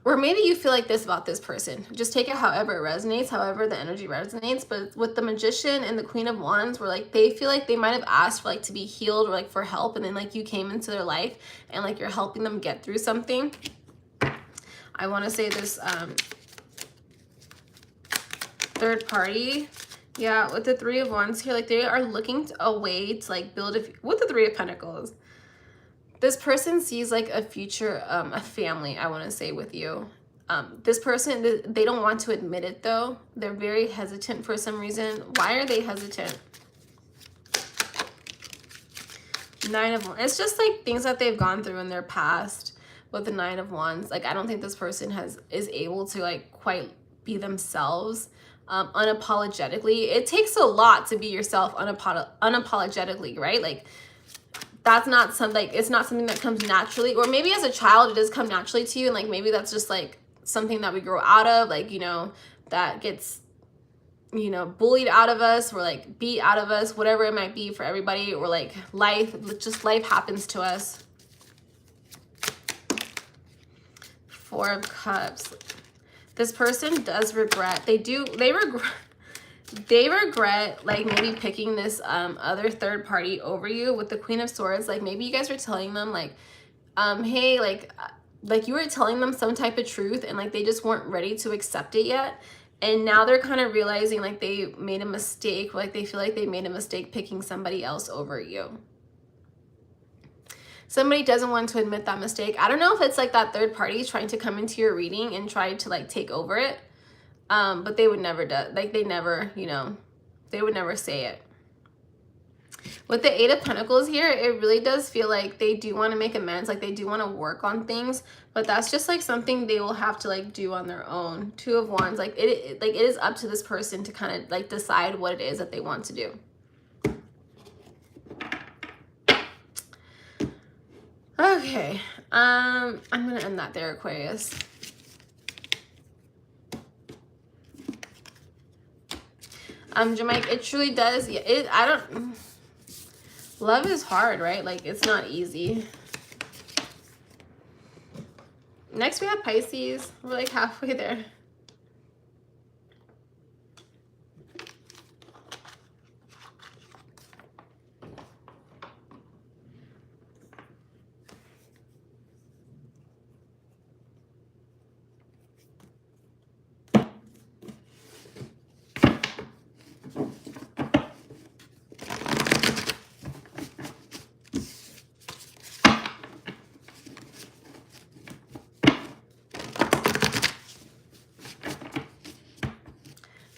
or maybe you feel like this about this person. Just take it however it resonates, however the energy resonates. But with the Magician and the Queen of Wands, where like they feel like they might have asked for like to be healed or like for help, and then like you came into their life and like you're helping them get through something. I want to say this third party, yeah, with the Three of Wands here, like they are looking to a way to like build with the Three of Pentacles. This person sees like a future, a family, I want to say, with you. This person, they don't want to admit it though. They're very hesitant for some reason. Why are they hesitant? Nine of Wands. It's just like things that they've gone through in their past with the Nine of Wands. Like I don't think this person is able to like quite be themselves unapologetically. It takes a lot to be yourself unapologetically, right? Like that's not something, like it's not something that comes naturally, or maybe as a child it does come naturally to you, and like maybe that's just like something that we grow out of, like, you know, that gets, you know, bullied out of us, or like beat out of us, whatever it might be for everybody, or like life happens to us. Four of Cups. This person does regret. They regret like maybe picking this other third party over you with the Queen of Swords. Like maybe you guys were telling them like, hey, like you were telling them some type of truth, and like they just weren't ready to accept it yet. And now they're kind of realizing like they made a mistake, like they feel like they made a mistake picking somebody else over you. Somebody doesn't want to admit that mistake. I don't know if it's like that third party trying to come into your reading and try to like take over it. But they would never do, like they never, you know, they would never say it. With the Eight of Pentacles here, it really does feel like they do want to make amends, like they do want to work on things, but that's just like something they will have to like do on their own. Two of Wands, like it is up to this person to kind of like decide what it is that they want to do. Okay, I'm gonna end that there, Aquarius. Jamaica, it truly does. Yeah, love is hard, right? Like it's not easy. Next we have Pisces. We're like halfway there.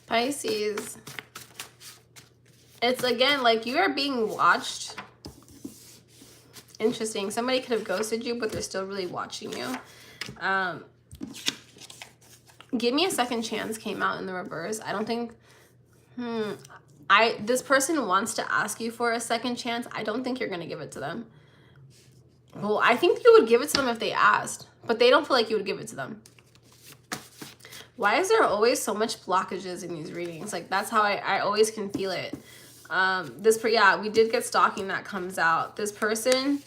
Pisces, it's again like you are being watched. Interesting. Somebody could have ghosted you, but they're still really watching you. Give me a second chance came out in the reverse. I don't think this person wants to ask you for a second chance. I don't think you're going to give it to them. Well, I think you would give it to them if they asked, but they don't feel like you would give it to them. Why is there always so much blockages in these readings? Like that's how I always can feel it. Yeah, we did get stalking that comes out. This person,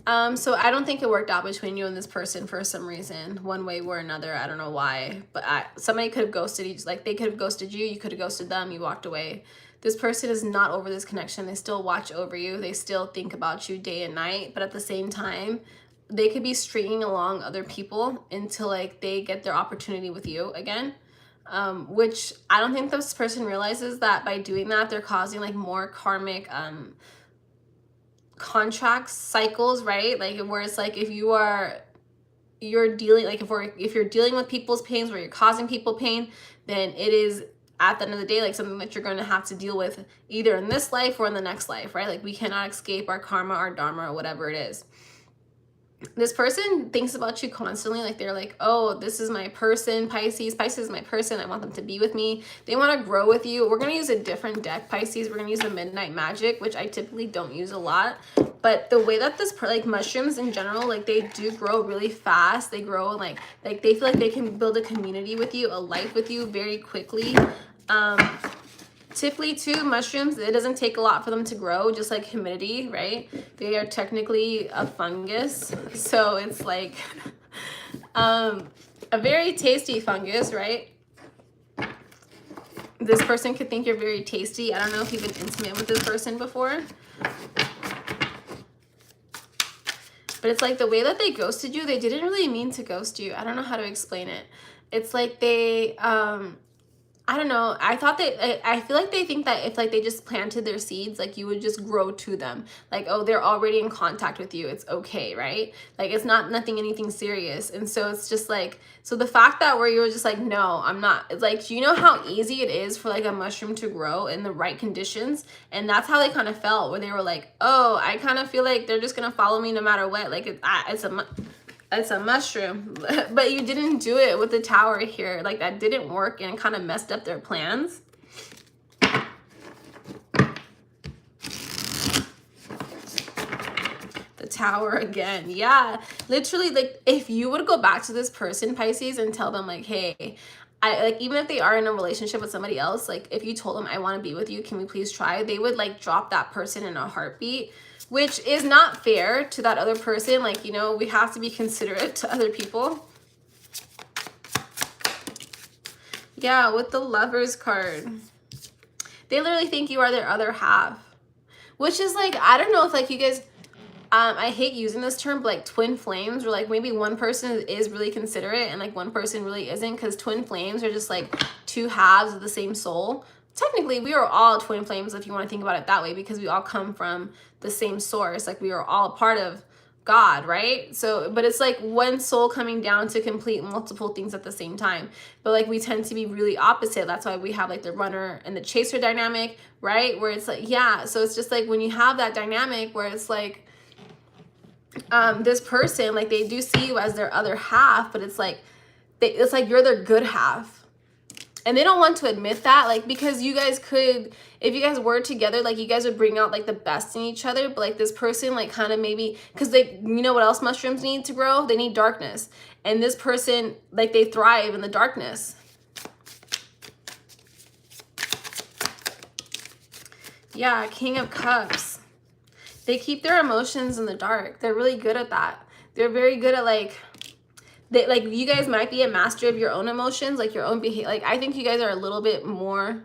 so I don't think it worked out between you and this person for some reason, one way or another. I don't know why, but somebody could have ghosted you. Like they could have ghosted you, you could have ghosted them, you walked away. This person is not over this connection. They still watch over you. They still think about you day and night, but at the same time, they could be stringing along other people until like they get their opportunity with you again. Which I don't think this person realizes that by doing that, they're causing like more karmic contract cycles, right? Like where it's like if you're dealing, like if you're dealing with people's pains, where you're causing people pain, then it is at the end of the day like something that you're going to have to deal with either in this life or in the next life, right? Like we cannot escape our karma, our dharma, or whatever it is. this person thinks about you constantly. Like they're like, oh, this is my person, Pisces. Pisces is my person. I want them to be with me. They want to grow with you. We're going to use a different deck, Pisces. We're going to use the Midnight Magic, which I typically don't use a lot. But the way that this, like mushrooms in general, like they do grow really fast. They grow like they feel like they can build a community with you, a life with you very quickly. Typically too, mushrooms, it doesn't take a lot for them to grow, just like humidity, right? They are technically a fungus, so it's like a very tasty fungus, right? This person could think you're very tasty. I don't know if you've been intimate with this person before, but it's like the way that they ghosted you, they didn't really mean to ghost you. I don't know how to explain it. It's like they I don't know. I feel like they think that if like they just planted their seeds, like you would just grow to them. Like, oh, they're already in contact with you. It's okay, right? Like it's not anything serious. And so it's just like, so the fact that where you were just like, no, I'm not. It's like, you know how easy it is for like a mushroom to grow in the right conditions? And that's how they kind of felt, where they were like, oh, I kind of feel like they're just going to follow me no matter what. Like it's a mushroom. But you didn't do it with the Tower here. Like that didn't work and kind of messed up their plans. The Tower again. Yeah, literally, like if you would go back to this person, Pisces, and tell them like, hey, I like, even if they are in a relationship with somebody else, like if you told them I want to be with you, can we please try? They would like drop that person in a heartbeat, which is not fair to that other person. Like, you know, we have to be considerate to other people. Yeah, with the Lovers card. They literally think you are their other half, which is like, I don't know if like you guys, I hate using this term, but like twin flames, or like maybe one person is really considerate and like one person really isn't, because twin flames are just like two halves of the same soul. Technically, we are all twin flames if you want to think about it that way, because we all come from the same source. Like we are all part of God, right? So, but it's like one soul coming down to complete multiple things at the same time. But like we tend to be really opposite. That's why we have like the runner and the chaser dynamic, right? Where it's like, yeah. So it's just like when you have that dynamic where it's like, this person, like they do see you as their other half, but it's like, it's like you're their good half. And they don't want to admit that, like, because you guys could, if you guys were together, like you guys would bring out like the best in each other. But like this person, like kind of maybe, because they, you know what else mushrooms need to grow? They need darkness. And this person, like they thrive in the darkness. Yeah, King of Cups. They keep their emotions in the dark. They're really good at that. They're very good at like, like you guys might be a master of your own emotions, like your own behavior. Like I think you guys are a little bit more,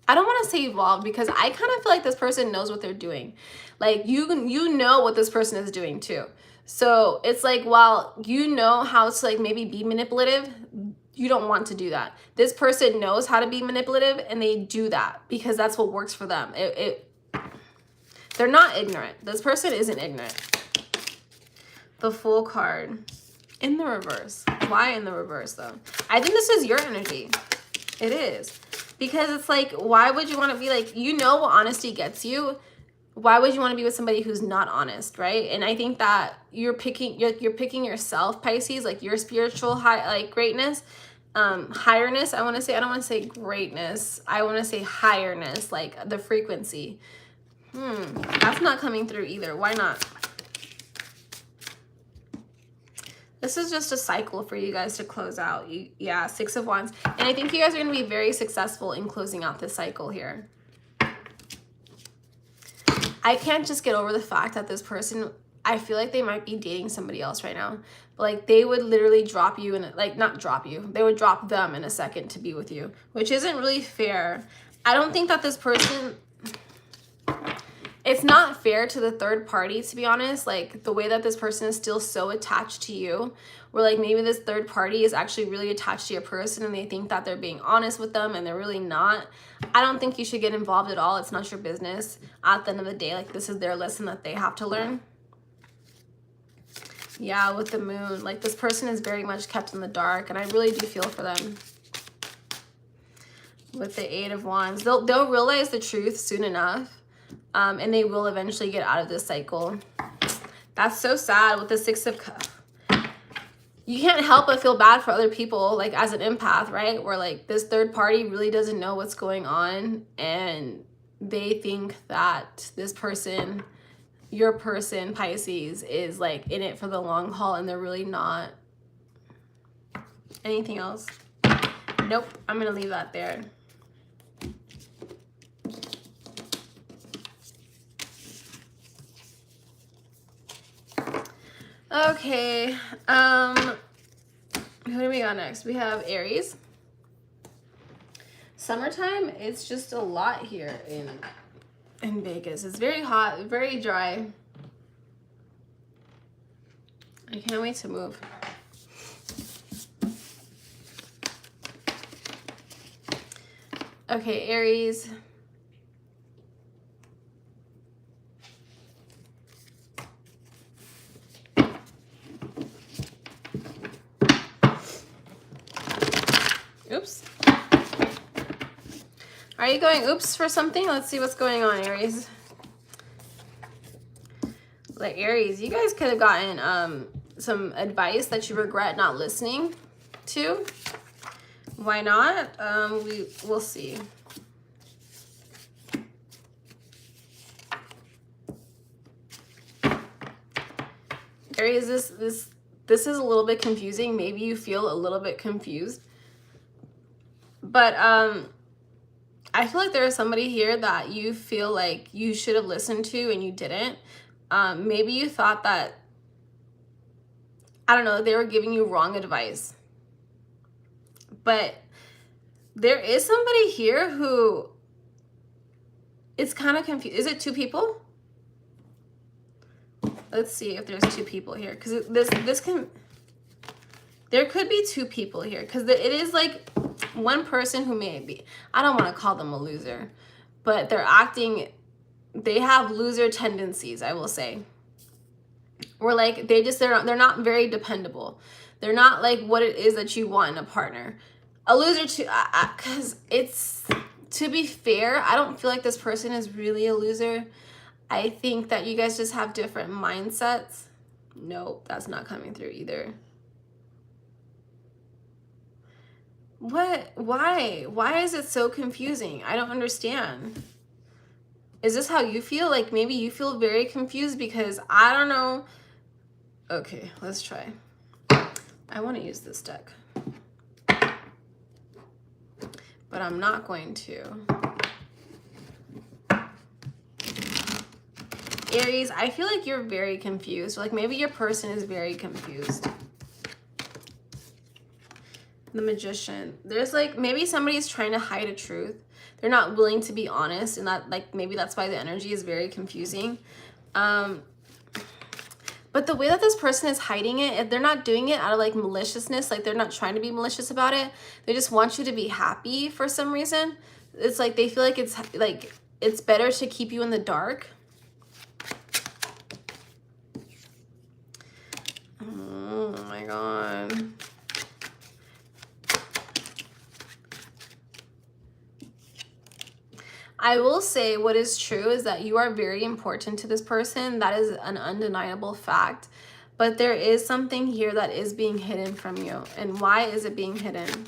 I don't want to say evolved, because I kind of feel like this person knows what they're doing. Like you know what this person is doing too. So it's like, while you know how to like maybe be manipulative, you don't want to do that. This person knows how to be manipulative and they do that because that's what works for them. They're not ignorant. This person isn't ignorant. The Fool card. In the reverse. Why in the reverse though? I think this is your energy. It is. Because it's like, why would you want to be like, you know what honesty gets you? Why would you want to be with somebody who's not honest, right? And I think that you're picking yourself, Pisces, like your spiritual high, like greatness, higherness. I don't want to say greatness. I want to say higherness, like the frequency. That's not coming through either. Why not? This is just a cycle for you guys to close out. Yeah, Six of Wands. And I think you guys are going to be very successful in closing out this cycle here. I can't just get over the fact that this person, I feel like they might be dating somebody else right now. But like they would literally drop you and like not drop you. They would drop them in a second to be with you, which isn't really fair. I don't think that this person, it's not fair to the third party, to be honest. Like the way that this person is still so attached to you, where like maybe this third party is actually really attached to your person and they think that they're being honest with them and they're really not. I don't think you should get involved at all. It's not your business. At the end of the day, like this is their lesson that they have to learn. Yeah, with the Moon, like this person is very much kept in the dark and I really do feel for them. With the Eight of Wands, they'll realize the truth soon enough. And they will eventually get out of this cycle. That's so sad with the Six of Cups. You can't help but feel bad for other people, like as an empath, right? Where like this third party really doesn't know what's going on, and they think that this person, your person, Pisces, is like in it for the long haul, and they're really not. Anything else? Nope, I'm gonna leave that there. Okay, who do we got next? We have Aries. Summertime, it's just a lot here in Vegas. It's very hot, very dry. I can't wait to move. Okay, Aries. Oops. Are you going oops for something? Let's see what's going on, Aries. Like, Aries, you guys could have gotten some advice that you regret not listening to. Why not? We'll see. Aries, this is a little bit confusing. Maybe you feel a little bit confused. But I feel like there is somebody here that you feel like you should have listened to and you didn't. Maybe you thought that, I don't know, they were giving you wrong advice. But there is somebody here who is kind of confused. Is it two people? Let's see if there's two people here, because there could be two people here, because it is like one person who may be, I don't want to call them a loser, but they have loser tendencies, I will say. Or like they're not very dependable. They're not like what it is that you want in a partner. A loser too, because to be fair, I don't feel like this person is really a loser. I think that you guys just have different mindsets. Nope, that's not coming through either. What? Why? Why is it so confusing? I don't understand. Is this how you feel? Like maybe you feel very confused, because I don't know. Okay, let's try. I want to use this deck, but I'm not going to. Aries, I feel like you're very confused. Like maybe your person is very confused. The Magician. There's like, maybe somebody's trying to hide a truth. They're not willing to be honest, and that like maybe that's why the energy is very confusing. But the way that this person is hiding it, if they're not doing it out of like maliciousness, like they're not trying to be malicious about it, they just want you to be happy for some reason. It's like they feel like it's better to keep you in the dark. Oh my God. I will say what is true is that you are very important to this person. That is an undeniable fact. But there is something here that is being hidden from you. And why is it being hidden?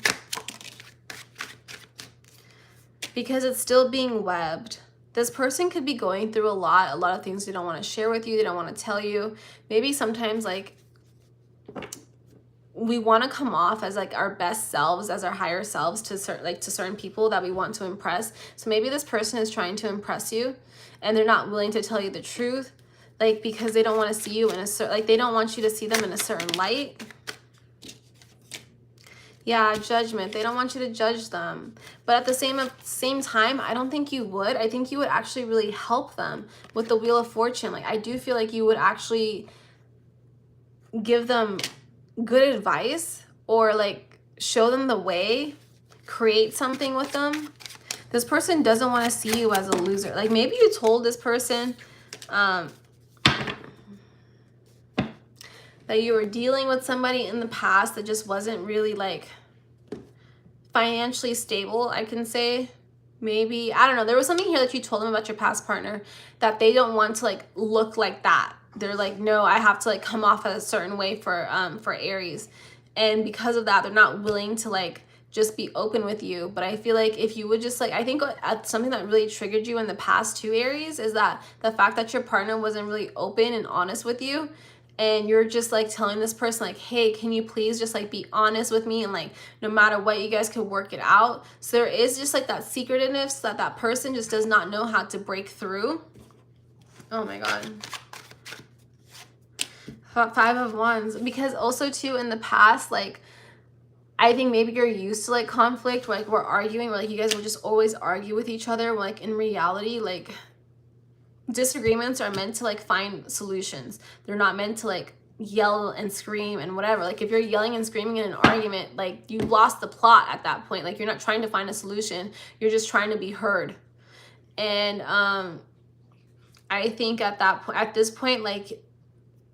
Because it's still being webbed. This person could be going through a lot of things they don't want to share with you. They don't want to tell you. Maybe sometimes like we want to come off as like our best selves, as our higher selves to certain people that we want to impress. So maybe this person is trying to impress you and they're not willing to tell you the truth, like because they don't want to see you in a certain, like they don't want you to see them in a certain light. Yeah, judgment. They don't want you to judge them. But at the same time, I don't think you would. I think you would actually really help them with the Wheel of Fortune. Like I do feel like you would actually give them good advice, or like show them the way, create something with them. This person doesn't want to see you as a loser. Like maybe you told this person that you were dealing with somebody in the past that just wasn't really like financially stable, I can say. Maybe, I don't know, there was something here that you told them about your past partner that they don't want to like look like that. they're like, no, I have to like come off a certain way for Aries. And because of that, they're not willing to like just be open with you. But I feel like if you would just like, I think something that really triggered you in the past two Aries is that the fact that your partner wasn't really open and honest with you. And you're just like telling this person like, hey, can you please just like be honest with me, and like no matter what, you guys could work it out. So there is just like that secretiveness that that person just does not know how to break through. Oh my God. Five of Wands. Because also too in the past, like I think maybe you're used to like conflict, where like we're arguing, or like you guys will just always argue with each other. Like in reality, like disagreements are meant to like find solutions. They're not meant to like yell and scream and whatever. Like if you're yelling and screaming in an argument, like you lost the plot at that point. Like you're not trying to find a solution, you're just trying to be heard. And I think at this point, like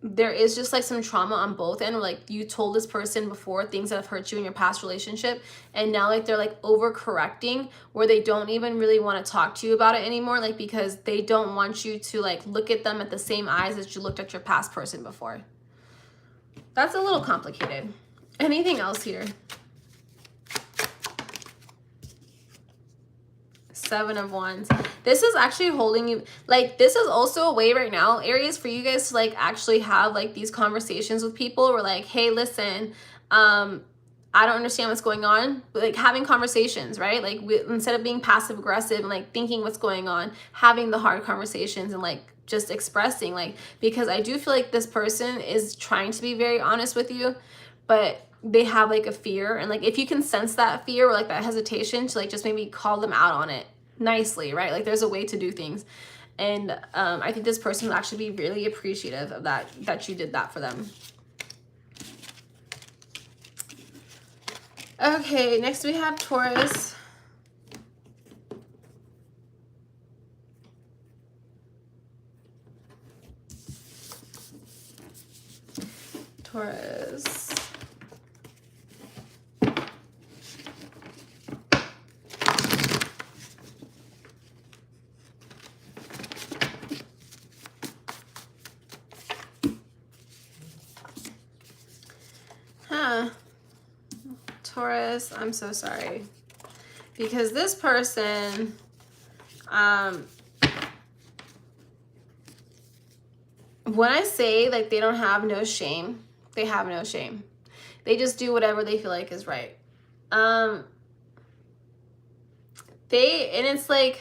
there is just like some trauma on both ends. Like you told this person before things that have hurt you in your past relationship, and now like they're like overcorrecting, where they don't even really want to talk to you about it anymore, like because they don't want you to like look at them at the same eyes as you looked at your past person before. That's a little complicated. Anything else here? Seven of Wands. This is actually holding you, like this is also a way right now, Aries, for you guys to like actually have like these conversations with people where like, hey, listen, I don't understand what's going on, but like having conversations, right? Like instead of being passive aggressive and like thinking what's going on, having the hard conversations and like just expressing, like, because I do feel like this person is trying to be very honest with you, but they have like a fear. And like if you can sense that fear or like that hesitation, to like just maybe call them out on it nicely, right? Like there's a way to do things. And I think this person will actually be really appreciative of that you did that for them. Okay, next we have Taurus. Taurus. Taurus, I'm so sorry. Because this person, when I say like they don't have no shame, they have no shame. They just do whatever they feel like is right. And it's like,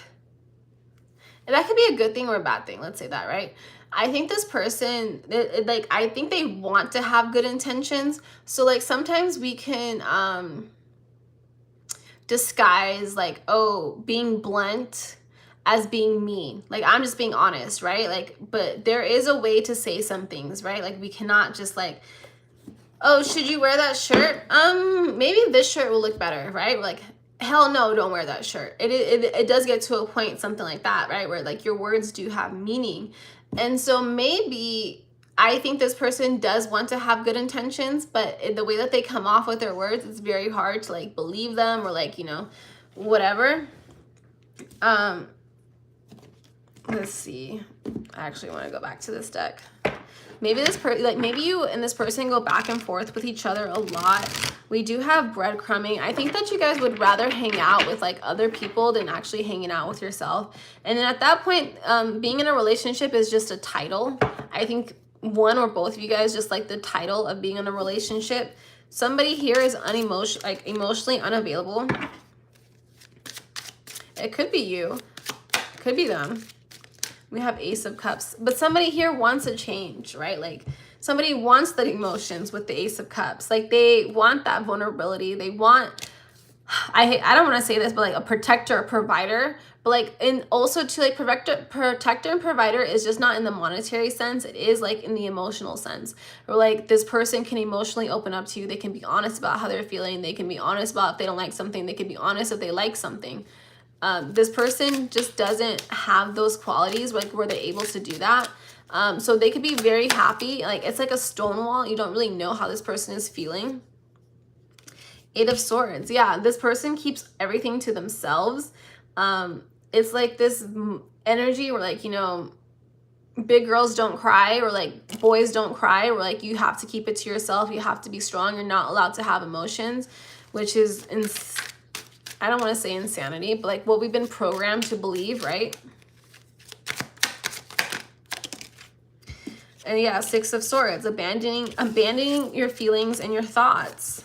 and that could be a good thing or a bad thing. Let's say that, right? I think this person, like, I think they want to have good intentions. So like sometimes we can disguise like, oh, being blunt as being mean. Like I'm just being honest, right? Like, but there is a way to say some things, right? Like we cannot just like, oh, should you wear that shirt? Maybe this shirt will look better, right? Like, hell no, don't wear that shirt. It does get to a point, something like that, right? Where like your words do have meaning. And so maybe I think this person does want to have good intentions, but the way that they come off with their words, it's very hard to like believe them or like, you know, whatever. Let's see. I actually want to go back to this deck. Maybe this maybe you and this person go back and forth with each other a lot. We do have breadcrumbing. I think that you guys would rather hang out with like other people than actually hanging out with yourself. And then at that point, being in a relationship is just a title. I think one or both of you guys just like the title of being in a relationship. Somebody here is emotionally unavailable. It could be you. It could be them. We have Ace of Cups, but somebody here wants a change, right? Like somebody wants the emotions with the Ace of Cups. Like they want that vulnerability. They want, I don't want to say this, but like a protector, a provider, but like, and also to like protector and provider is just not in the monetary sense. It is like in the emotional sense, or like this person can emotionally open up to you. They can be honest about how they're feeling. They can be honest about if they don't like something. They can be honest if they like something. This person just doesn't have those qualities, like were they able to do that? So they could be very happy. Like it's like a stone wall. You don't really know how this person is feeling. Eight of Swords. Yeah, this person keeps everything to themselves. It's like this energy where like, you know, big girls don't cry, or like boys don't cry, or like you have to keep it to yourself, you have to be strong, you're not allowed to have emotions, which is, I don't want to say insanity, but like what we've been programmed to believe, right? And yeah, Six of Swords, abandoning your feelings and your thoughts.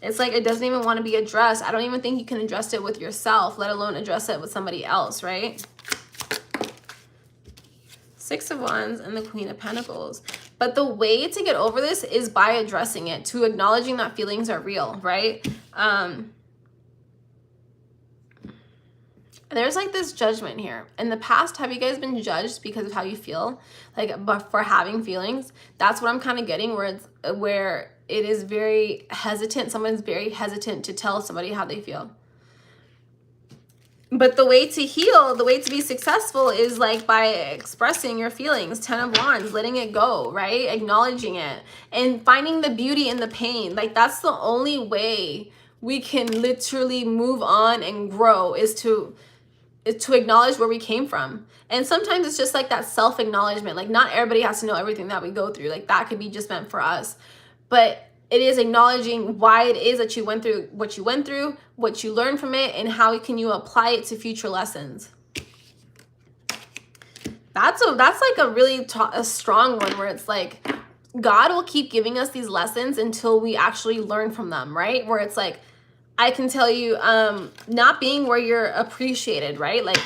It's like it doesn't even want to be addressed. I don't even think you can address it with yourself, let alone address it with somebody else, right? Six of Wands and the Queen of Pentacles. But the way to get over this is by addressing it, to acknowledging that feelings are real, right? There's like this judgment here. In the past, have you guys been judged because of how you feel? Like, but for having feelings? That's what I'm kind of getting, where it is very hesitant. Someone's very hesitant to tell somebody how they feel. But the way to heal, the way to be successful is like by expressing your feelings. 10 of Wands, letting it go, right? Acknowledging it and finding the beauty in the pain. Like that's the only way we can literally move on and grow, is to acknowledge where we came from. And sometimes it's just like that self-acknowledgement. Like not everybody has to know everything that we go through. Like that could be just meant for us. But it is acknowledging why it is that you went through what you went through, what you learned from it, and how can you apply it to future lessons. That's like a really a strong one, where it's like God will keep giving us these lessons until we actually learn from them, right? Where it's like, I can tell you, not being where you're appreciated, right? Like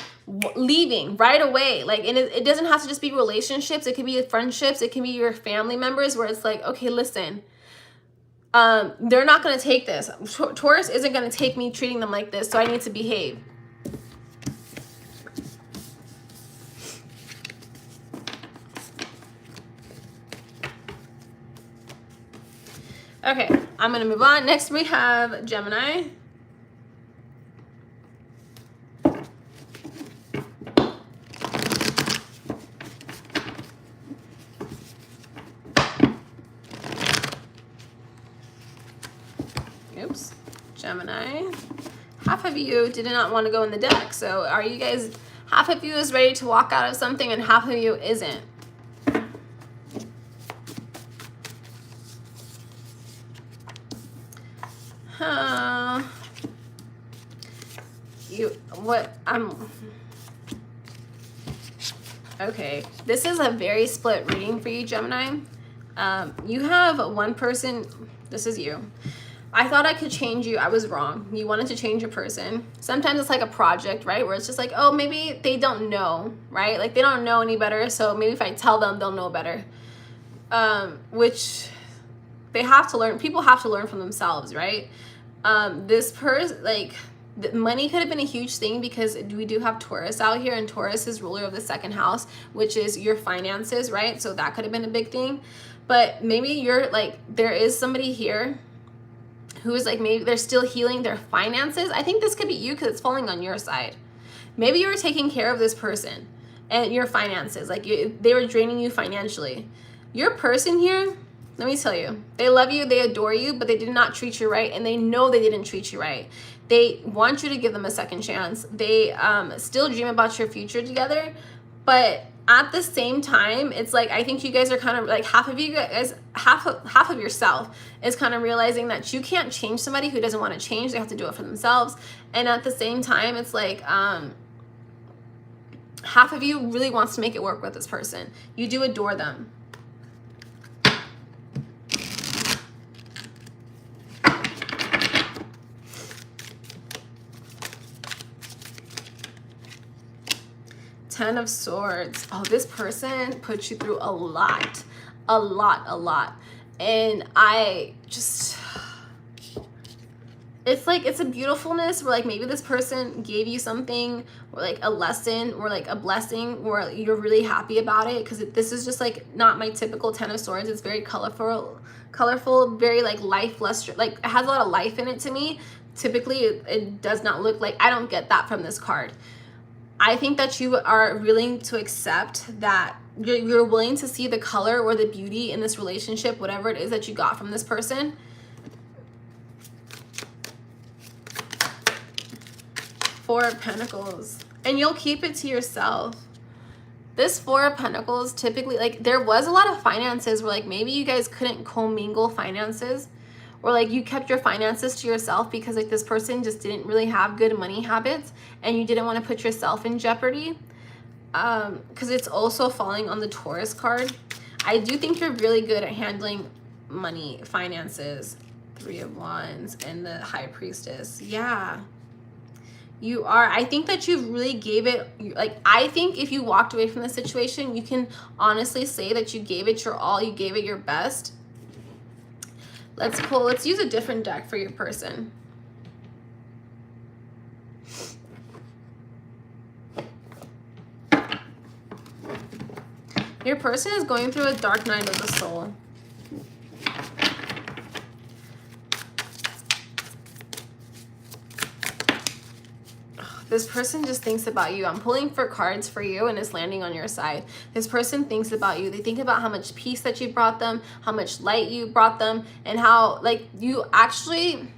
leaving right away. Like, and it doesn't have to just be relationships. It could be friendships. It can be your family members, where it's like, okay, listen, they're not going to take this. Taurus isn't going to take me treating them like this, so I need to behave. Okay, I'm going to move on. Next we have Gemini. Oops. Gemini. Half of you did not want to go in the deck. So are you guys, half of you is ready to walk out of something and half of you isn't. Okay, this is a very split reading for you, Gemini. You have one person, this is you. I thought I could change you. I was wrong. You wanted to change your person. Sometimes it's like a project, right? Where it's just like, oh, maybe they don't know, right? Like they don't know any better. So maybe if I tell them, they'll know better. Which they have to learn. People have to learn from themselves, right? This person, like, money could have been a huge thing because we do have Taurus out here, and Taurus is ruler of the second house, which is your finances, right? So that could have been a big thing. But maybe you're like, there is somebody here who is like, maybe they're still healing their finances. I think this could be you because it's falling on your side. Maybe you were taking care of this person and your finances, like they were draining you financially. Your person here, let me tell you, they love you, they adore you, but they did not treat you right, and they know they didn't treat you right. They want you to give them a second chance. They still dream about your future together, but at the same time, it's like, I think you guys are kind of like, half of you guys, half of yourself is kind of realizing that you can't change somebody who doesn't want to change. They have to do it for themselves. And at the same time, it's like, half of you really wants to make it work with this person. You do adore them. Ten of Swords. Oh, this person put you through a lot. And I just, it's like, it's a beautifulness where like maybe this person gave you something, or like a lesson, or like a blessing, or you're really happy about it, because this is just like not my typical Ten of Swords. It's very colorful, very like life luster, like it has a lot of life in it to me. Typically it does not look like, I don't get that from this card. I think that you are willing to accept that you're willing to see the color or the beauty in this relationship, whatever it is that you got from this person. Four of Pentacles. And you'll keep it to yourself. This Four of Pentacles, typically, like, there was a lot of finances where, like, maybe you guys couldn't commingle finances, or like you kept your finances to yourself because like this person just didn't really have good money habits and you didn't want to put yourself in jeopardy. Because it's also falling on the Taurus card. I do think you're really good at handling money, finances. Three of Wands and the High Priestess. Yeah. You are. I think that you really gave it, like, I think if you walked away from the situation, you can honestly say that you gave it your all, you gave it your best. Let's use a different deck for your person. Your person is going through a dark night of the soul. This person just thinks about you. I'm pulling for cards for you and it's landing on your side. This person thinks about you. They think about how much peace that you brought them, how much light you brought them, and how like you actually,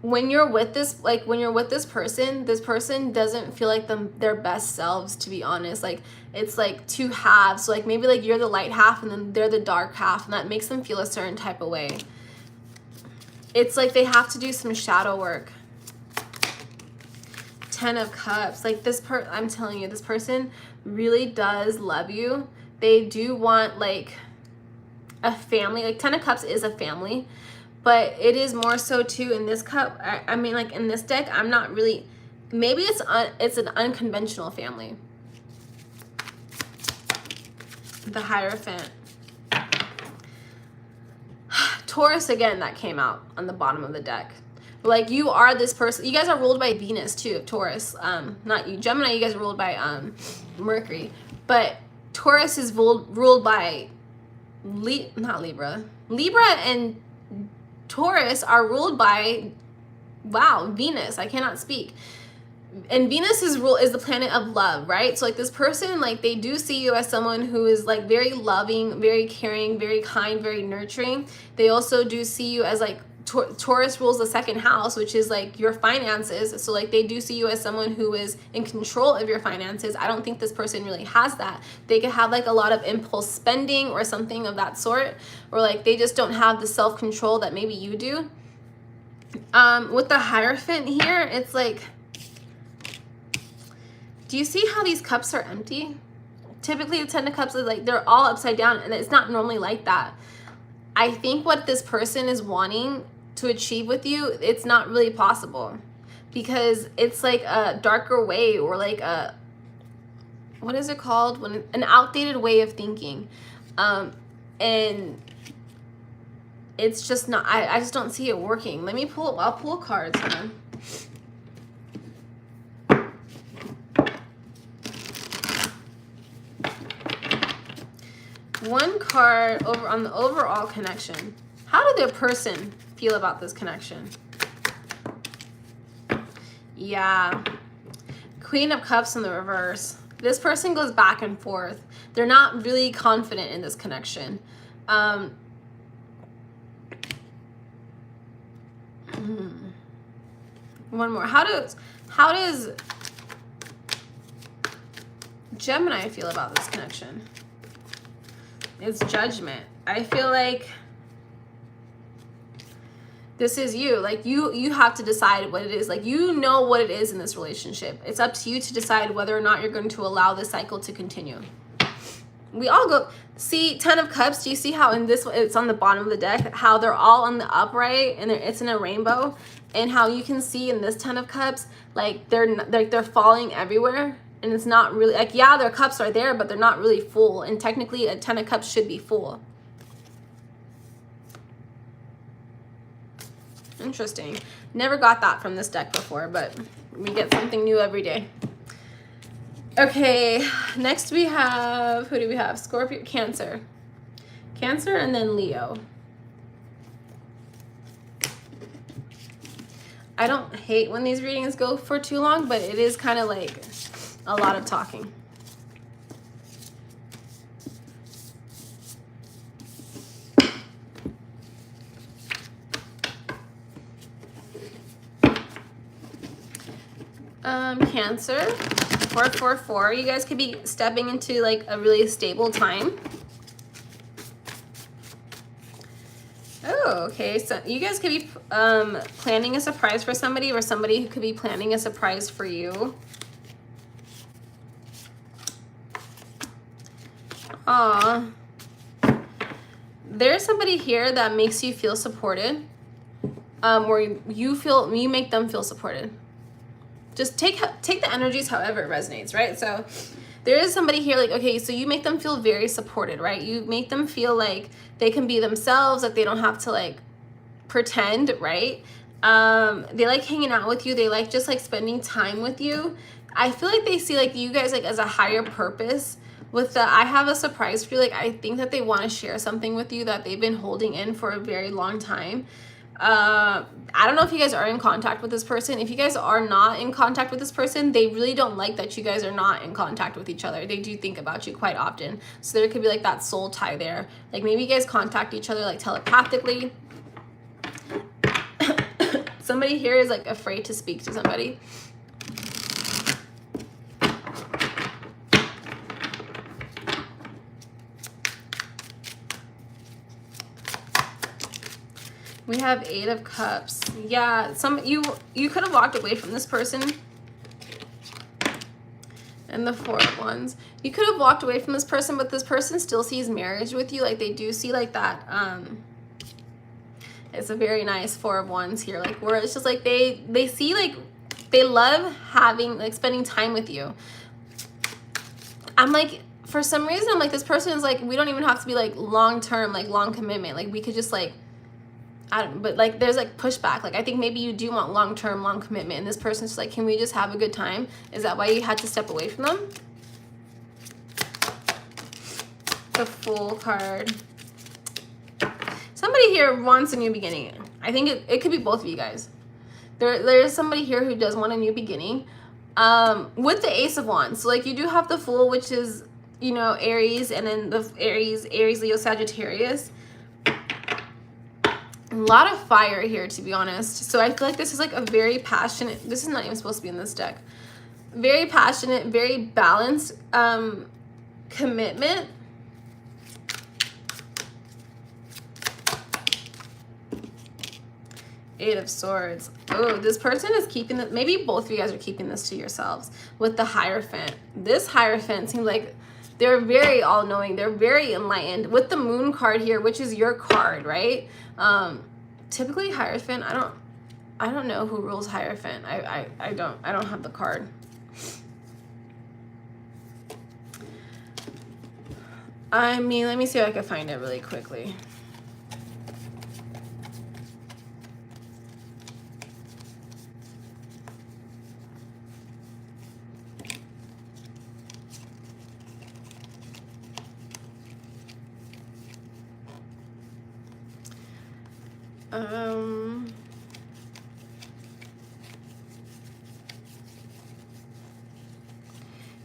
when you're with this, like when you're with this person doesn't feel like their best selves, to be honest. Like it's like two halves. So like maybe like you're the light half and then they're the dark half, and that makes them feel a certain type of way. It's like they have to do some shadow work. 10 of Cups, like I'm telling you, this person really does love you. They do want like a family. Like 10 of Cups is a family, but it is more so too in this cup. I mean, like in this deck, I'm not really, maybe it's an unconventional family. The Hierophant. Taurus again, that came out on the bottom of the deck. Like you are this person, you guys are ruled by Venus too, Taurus. Not you, Gemini, you guys are ruled by Mercury. But Taurus is ruled by not Libra. Libra and Taurus are ruled by, wow, Venus. I cannot speak. And Venus is the planet of love, right? So like this person, like they do see you as someone who is like very loving, very caring, very kind, very nurturing. They also do see you as like, Taurus rules the second house, which is like your finances. So like they do see you as someone who is in control of your finances. I don't think this person really has that. They could have like a lot of impulse spending or something of that sort, or like they just don't have the self-control that maybe you do. With the Hierophant here, it's like, do you see how these cups are empty? Typically the 10 of Cups is like, they're all upside down, and it's not normally like that. I think what this person is wanting to achieve with you, it's not really possible, because it's like a darker way, or like a, what is it called, when an outdated way of thinking, and it's just not, I just don't see it working. I'll pull cards, man. One card over on the overall connection. How did their person feel about this connection? Yeah. Queen of Cups in the reverse. This person goes back and forth. They're not really confident in this connection. One more. How does Gemini feel about this connection? It's Judgment. I feel like this is you. Like you have to decide what it is. Like you know what it is in this relationship. It's up to you to decide whether or not you're going to allow this cycle to continue. We all go, see 10 of Cups, do you see how in this, it's on the bottom of the deck, how they're all on the upright and it's in a rainbow, and how you can see in this 10 of Cups, like they're falling everywhere. And it's not really, like, yeah, their cups are there, but they're not really full. And technically, a 10 of Cups should be full. Interesting. Never got that from this deck before, but we get something new every day. Okay, next we have, who do we have? Scorpio, Cancer. Cancer and then Leo. I don't hate when these readings go for too long, but it is kind of like a lot of talking. Cancer, 444. You guys could be stepping into like a really stable time. Oh, okay. So you guys could be planning a surprise for somebody, or somebody who could be planning a surprise for you. Aw. There's somebody here that makes you feel supported, or you make them feel supported. Just take the energies however it resonates, right? So there is somebody here like, okay, so you make them feel very supported, right? You make them feel like they can be themselves, like they don't have to like pretend, right? They like hanging out with you. They like just like spending time with you. I feel like they see like you guys like as a higher purpose. With the I have a surprise for you, like I think that they want to share something with you that they've been holding in for a very long time. I don't know if you guys are in contact with this person. If you guys are not in contact with this person, they really don't like that you guys are not in contact with each other. They do think about you quite often. So there could be like that soul tie there. Like maybe you guys contact each other like telepathically. Somebody here is like afraid to speak to somebody. We have 8 of Cups. Yeah, you could have walked away from this person. And the 4 of Wands. You could have walked away from this person, but this person still sees marriage with you. Like they do see like that. It's a very nice 4 of Wands here. Like where it's just like they see like they love having like spending time with you. I'm like, for some reason, I'm like, this person is like, we don't even have to be like long term, like long commitment. Like we could just like, but like there's like pushback. Like I think maybe you do want long-term, long commitment, and this person's just like, can we just have a good time? Is that why you had to step away from them? The Fool card. Somebody here wants a new beginning. I think it could be both of you guys. There's somebody here who does want a new beginning. With the Ace of Wands. So like you do have the Fool, which is, you know, Aries, and then the Aries, Leo, Sagittarius. A lot of fire here, to be honest. So I feel like this is like a very passionate, this is not even supposed to be in this deck. Very passionate, very balanced commitment. Eight of Swords. Oh, this person is keeping it. Maybe both of you guys are keeping this to yourselves. With the Hierophant. This Hierophant seems like they're very all-knowing. They're very enlightened. With the Moon card here, which is your card, right? Typically Hierophant, I don't know who rules Hierophant. I don't have the card. I mean, let me see if I can find it really quickly.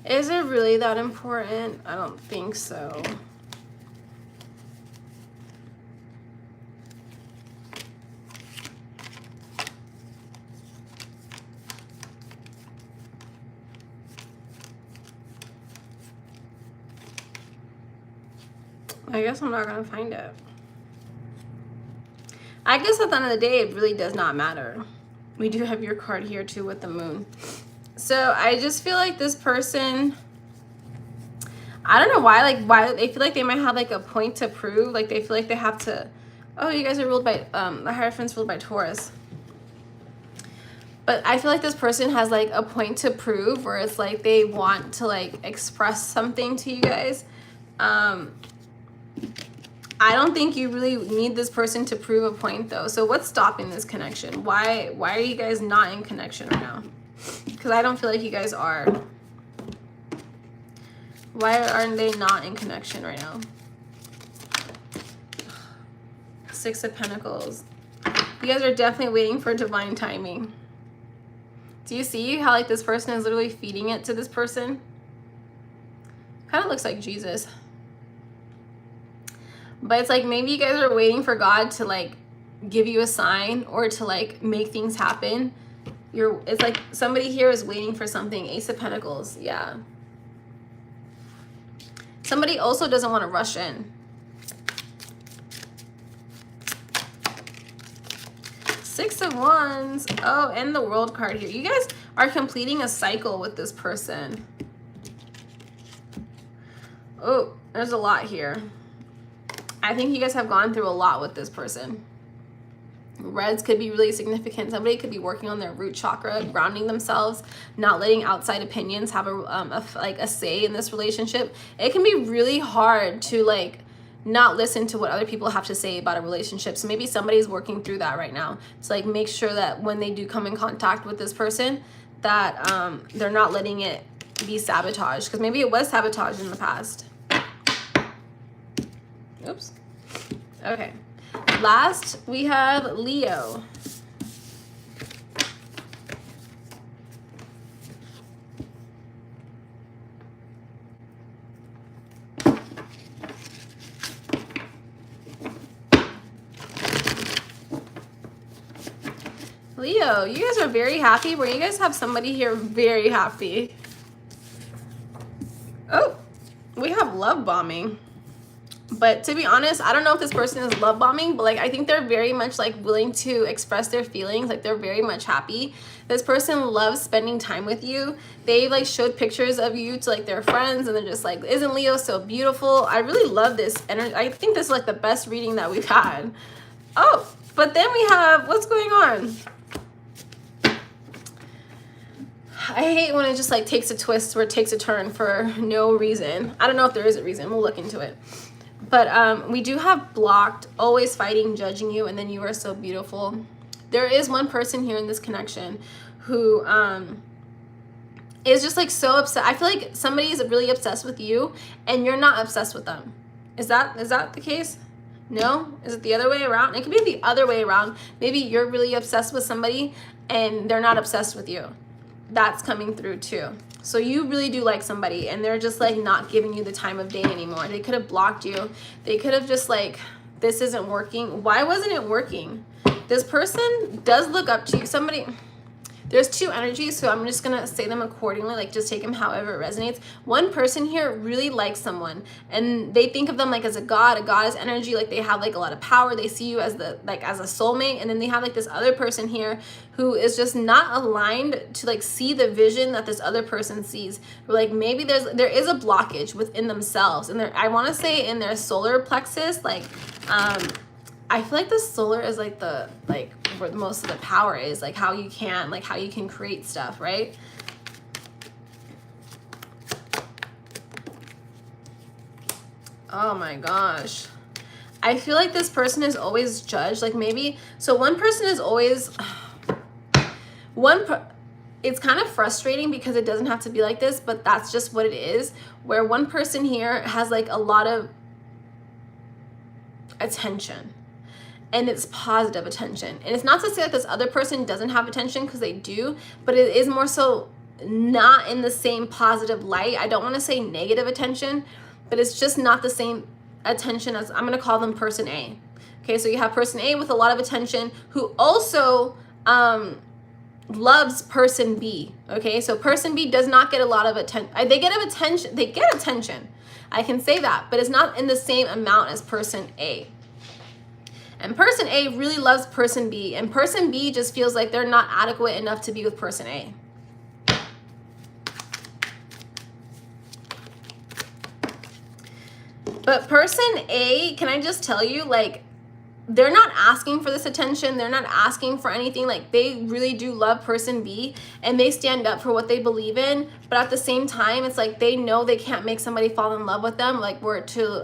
Is it really that important? I don't think so. I guess I'm not gonna find it. I guess at the end of the day, it really does not matter. We do have your card here too with the Moon. So I just feel like this person, I don't know why they feel like they might have like a point to prove. Like they feel like they have to, oh, you guys are ruled by, the Hierophant's ruled by Taurus. But I feel like this person has like a point to prove, where it's like they want to like express something to you guys. I don't think you really need this person to prove a point though. So what's stopping this connection? Why are you guys not in connection right now? Because I don't feel like you guys are. Why aren't they not in connection right now? 6 of Pentacles. You guys are definitely waiting for divine timing. Do you see how like this person is literally feeding it to this person? Kind of looks like Jesus. But it's like maybe you guys are waiting for God to like give you a sign, or to like make things happen. It's like somebody here is waiting for something. Ace of Pentacles, yeah. Somebody also doesn't want to rush in. Six of Wands. Oh, and the World card here. You guys are completing a cycle with this person. Oh, there's a lot here. I think you guys have gone through a lot with this person. Reds could be really significant. Somebody could be working on their root chakra, grounding themselves, not letting outside opinions have a say in this relationship. It can be really hard to like not listen to what other people have to say about a relationship. So maybe somebody's working through that right now. So like make sure that when they do come in contact with this person, that they're not letting it be sabotaged, because maybe it was sabotaged in the past. Oops. Okay. Last, we have Leo. Leo, you guys are very happy. Where you guys have somebody here very happy. Oh, we have love bombing. But to be honest, I don't know if this person is love bombing, but like I think they're very much like willing to express their feelings. Like they're very much happy. This person loves spending time with you. They like showed pictures of you to like their friends, and they're just like, isn't Leo so beautiful? I really love this energy. I think this is like the best reading that we've had. Oh, but then we have, what's going on? I hate when it just like takes a twist or it takes a turn for no reason. I don't know if there is a reason. We'll look into it. But we do have blocked, always fighting, judging you, and then you are so beautiful. There is one person here in this connection who is just like so upset. I feel like somebody is really obsessed with you and you're not obsessed with them. Is that the case? No? Is it the other way around? It could be the other way around. Maybe you're really obsessed with somebody and they're not obsessed with you. That's coming through too. So you really do like somebody and they're just like not giving you the time of day anymore. They could have blocked you. They could have just like, this isn't working. Why wasn't it working? This person does look up to you. Somebody, there's two energies, so I'm just gonna say them accordingly, like just take them however it resonates. One person here really likes someone and they think of them like as a goddess energy, like they have like a lot of power. They see you as as a soulmate, and then they have like this other person here who is just not aligned to like see the vision that this other person sees. Like maybe there is a blockage within themselves, and I want to say in their solar plexus, like I feel like the solar is like where most of the power is, like how you can create stuff, right? Oh my gosh. I feel like this person is always judged. Like maybe, so one person is always, it's kind of frustrating because it doesn't have to be like this, but that's just what it is, where one person here has like a lot of attention. And it's positive attention. And it's not to say that this other person doesn't have attention, because they do, but it is more so not in the same positive light. I don't want to say negative attention, but it's just not the same attention as, I'm going to call them person A. Okay, so you have person A with a lot of attention who also loves person B. Okay, so person B does not get a lot of attention. They get attention. I can say that, but it's not in the same amount as person A. And person A really loves person B, and person B just feels like they're not adequate enough to be with person A. But person A, can I just tell you, like, they're not asking for this attention. They're not asking for anything. Like, they really do love person B, and they stand up for what they believe in. But at the same time, it's like they know they can't make somebody fall in love with them. Like, we're to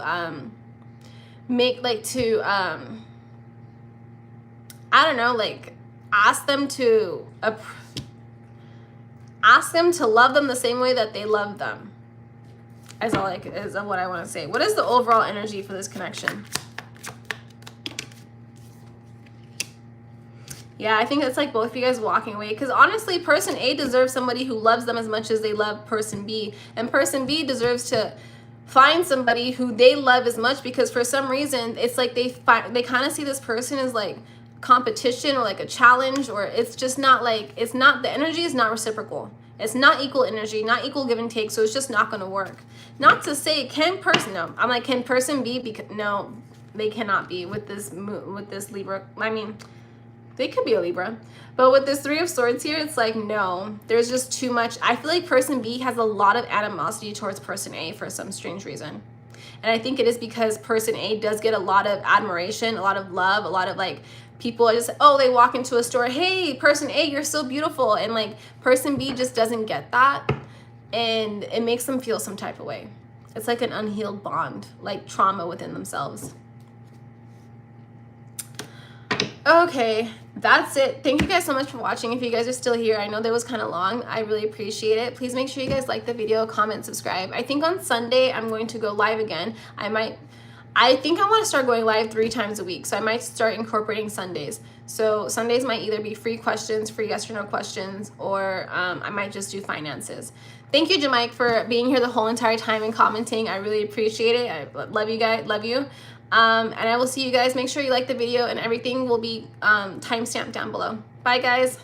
I don't know, like ask them to love them the same way that they love them. Is what I want to say. What is the overall energy for this connection? Yeah, I think it's like both of you guys walking away, because honestly, person A deserves somebody who loves them as much as they love person B, and person B deserves to find somebody who they love as much, because for some reason it's like they kind of see this person as like competition or like a challenge, or it's just not like, it's not, the energy is not reciprocal. It's not equal energy, not equal give and take, so it's just not going to work. Not to say, can person, no, I'm like, can person be, because no, they cannot be with this Libra. I mean, they could be a Libra, but with this Three of Swords here, it's like, no, there's just too much. I feel like person B has a lot of animosity towards person A for some strange reason. And I think it is because person A does get a lot of admiration, a lot of love, a lot of like, people are just, oh, they walk into a store, hey, person A, you're so beautiful. And like person B just doesn't get that. And it makes them feel some type of way. It's like an unhealed bond, like trauma within themselves. Okay, that's it. Thank you guys so much for watching. If you guys are still here, I know that was kind of long. I really appreciate it. Please make sure you guys like the video, comment, subscribe. I think on Sunday, I'm going to go live again. I think I want to start going live 3 times a week. So I might start incorporating Sundays. So Sundays might either be free questions, free yes or no questions, or I might just do finances. Thank you, Jamike, for being here the whole entire time and commenting. I really appreciate it. I love you guys. Love you. And I will see you guys. Make sure you like the video, and everything will be timestamped down below. Bye, guys.